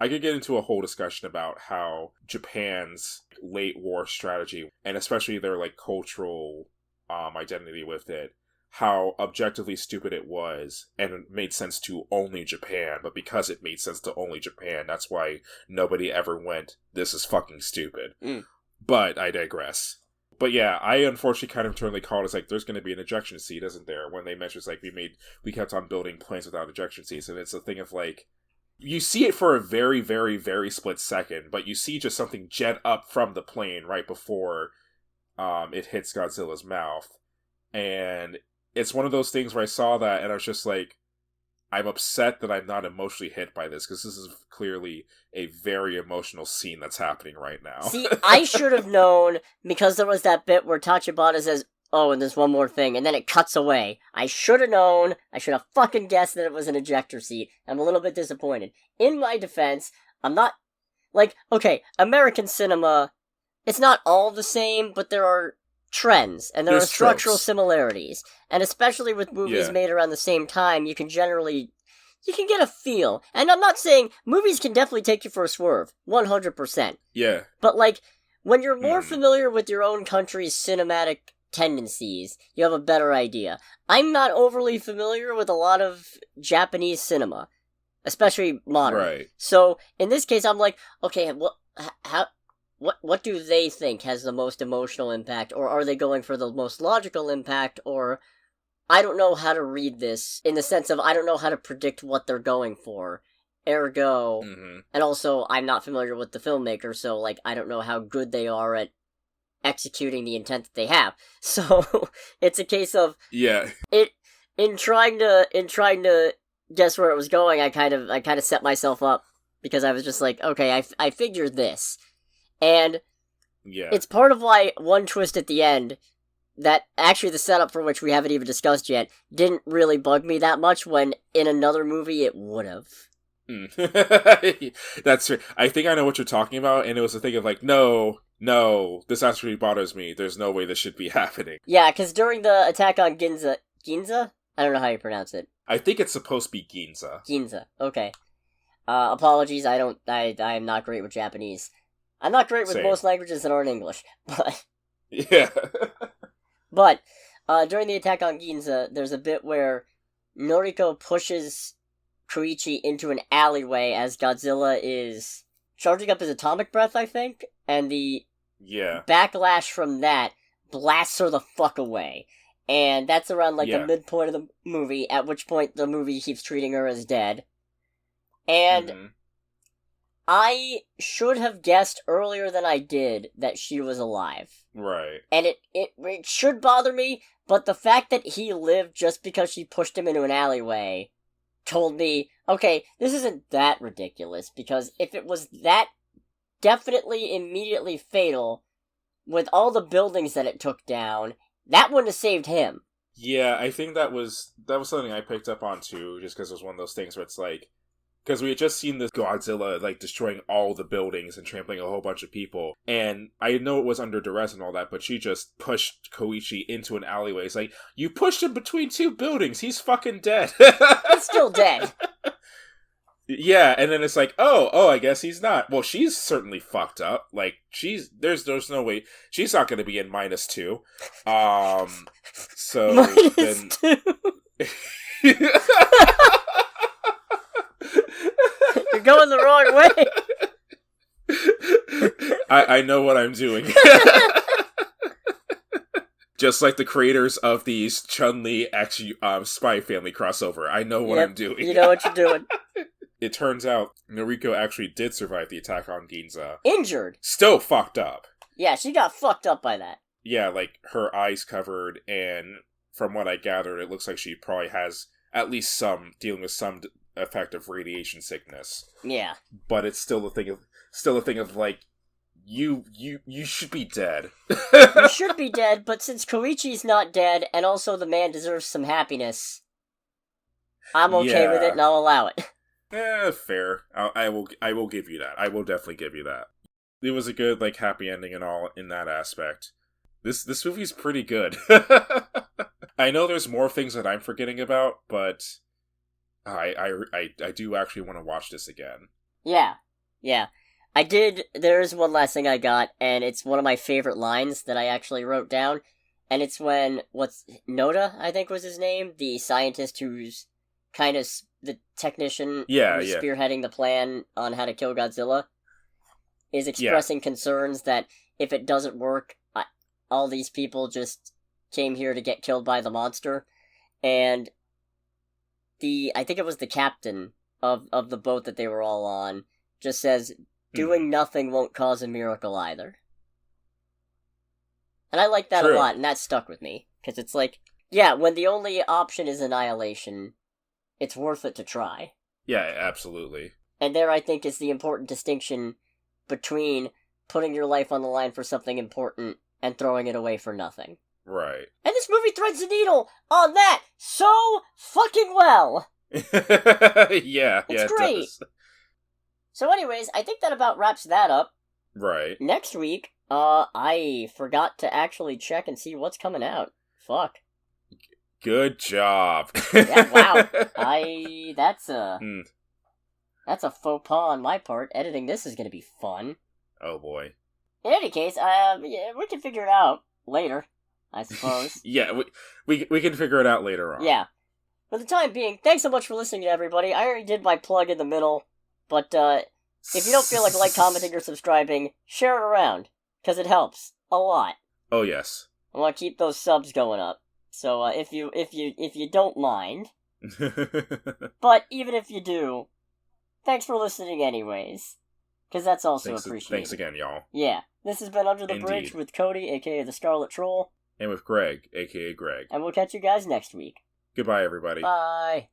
Speaker 2: I could get into a whole discussion about how Japan's late war strategy, and especially their, like, cultural identity with it, how objectively stupid it was, and it made sense to only Japan, but because it made sense to only Japan, that's why nobody ever went, this is fucking stupid. But I digress. But yeah, I unfortunately kind of internally called, it's like, there's going to be an ejection seat, isn't there? When they mentioned, it's like, we kept on building planes without ejection seats, and it's a thing of, like, you see it for a very, very, very split second, but you see just something jet up from the plane right before it hits Godzilla's mouth. And it's one of those things where I saw that and I was just like, I'm upset that I'm not emotionally hit by this, because this is clearly a very emotional scene that's happening right now.
Speaker 1: See, I should have known, because there was that bit where Tachibana says, oh, and there's one more thing, and then it cuts away. I should have known, I should have fucking guessed that it was an ejector seat. I'm a little bit disappointed. In my defense, I'm not, like, okay, American cinema, it's not all the same, but there are trends, and there are structural similarities. And especially with movies made around the same time, you can get a feel. And I'm not saying, movies can definitely take you for a swerve, 100%.
Speaker 2: Yeah.
Speaker 1: But, like, when you're more familiar with your own country's cinematic tendencies, you have a better idea. I'm not overly familiar with a lot of Japanese cinema, especially modern.
Speaker 2: Right.
Speaker 1: So, in this case, I'm like, okay, what do they think has the most emotional impact, or are they going for the most logical impact, or I don't know how to read this, in the sense of I don't know how to predict what they're going for, ergo, and also I'm not familiar with the filmmaker, so, like, I don't know how good they are at executing the intent that they have. So, it's a case of, in trying to guess where it was going, I kind of set myself up, because I was just like, okay, I figured this. And it's part of why one twist at the end, that actually the setup for which we haven't even discussed yet, didn't really bug me that much, when in another movie it would have.
Speaker 2: That's right. I think I know what you're talking about, and it was a thing of like, no, this actually bothers me. There's no way this should be happening.
Speaker 1: Yeah, because during the attack on Ginza? I don't know how you pronounce it.
Speaker 2: I think it's supposed to be Ginza.
Speaker 1: Ginza, okay. Apologies, I'm not great with Japanese. I'm not great with most languages that aren't English, but...
Speaker 2: Yeah.
Speaker 1: But, during the attack on Ginza, there's a bit where Noriko pushes Koichi into an alleyway as Godzilla is charging up his atomic breath, I think, and the backlash from that blasts her the fuck away. And that's around, like, the midpoint of the movie, at which point the movie keeps treating her as dead. And I should have guessed earlier than I did that she was alive.
Speaker 2: Right.
Speaker 1: And it should bother me, but the fact that he lived just because she pushed him into an alleyway told me, okay, this isn't that ridiculous, because if it was that definitely immediately fatal, with all the buildings that it took down, that wouldn't have saved him.
Speaker 2: Yeah, I think that was something I picked up on too, just because it was one of those things where it's like, because we had just seen this Godzilla, like, destroying all the buildings and trampling a whole bunch of people. And I know it was under duress and all that, but she just pushed Koichi into an alleyway. It's like, you pushed him between two buildings. He's fucking dead.
Speaker 1: He's still dead.
Speaker 2: Yeah, and then it's like, oh, I guess he's not. Well, she's certainly fucked up. Like, there's no way. She's not going to be in -2. So
Speaker 1: -2. You're going the wrong way.
Speaker 2: I know what I'm doing. Just like the creators of these Chun-Li X Spy Family crossover. I know what I'm doing.
Speaker 1: You know what you're doing.
Speaker 2: It turns out Noriko actually did survive the attack on Ginza.
Speaker 1: Injured.
Speaker 2: Still fucked up.
Speaker 1: Yeah, she got fucked up by that.
Speaker 2: Yeah, like, her eyes covered, and from what I gathered, it looks like she probably has at least dealing with some effect of radiation sickness.
Speaker 1: Yeah.
Speaker 2: But it's still a thing of like, you should be dead.
Speaker 1: You should be dead, but since Koichi's not dead, and also the man deserves some happiness, I'm okay with it and I'll allow it.
Speaker 2: Fair. I will give you that. I will definitely give you that. It was a good, like, happy ending and all in that aspect. This movie's pretty good. I know there's more things that I'm forgetting about, but I do actually want to watch this again. Yeah.
Speaker 1: I did, there's one last thing I got, and it's one of my favorite lines that I actually wrote down, and it's when, Noda, I think was his name, the scientist who's kind of the technician who's spearheading the plan on how to kill Godzilla, is expressing concerns that if it doesn't work, all these people just came here to get killed by the monster, and I think it was the captain of the boat that they were all on, just says, doing nothing won't cause a miracle either. And I like that a lot, and that stuck with me. Because it's like, yeah, when the only option is annihilation, it's worth it to try.
Speaker 2: Yeah, absolutely.
Speaker 1: And there, I think, is the important distinction between putting your life on the line for something important and throwing it away for nothing.
Speaker 2: Right.
Speaker 1: And this movie threads the needle on that so fucking well!
Speaker 2: Yeah,
Speaker 1: it's
Speaker 2: it
Speaker 1: great.
Speaker 2: does.
Speaker 1: So anyways, I think that about wraps that up.
Speaker 2: Right.
Speaker 1: Next week, I forgot to actually check and see what's coming out. Fuck.
Speaker 2: Good job.
Speaker 1: Yeah, wow. That's a faux pas on my part. Editing this is gonna be fun.
Speaker 2: Oh boy.
Speaker 1: In any case, yeah, we can figure it out later, I suppose.
Speaker 2: Yeah, we can figure it out later on.
Speaker 1: Yeah. For the time being, thanks so much for listening to everybody. I already did my plug in the middle, but if you don't feel like commenting, or subscribing, share it around, because it helps a lot.
Speaker 2: Oh yes.
Speaker 1: I want to keep those subs going up. So if you don't mind, but even if you do, thanks for listening anyways, because that's also appreciated.
Speaker 2: Thanks again, y'all.
Speaker 1: Yeah, this has been Under the
Speaker 2: Indeed.
Speaker 1: Bridge with Cody, aka the Scarlet Troll,
Speaker 2: and with Greg, aka Greg.
Speaker 1: and we'll catch you guys next week.
Speaker 2: Goodbye, everybody.
Speaker 1: Bye.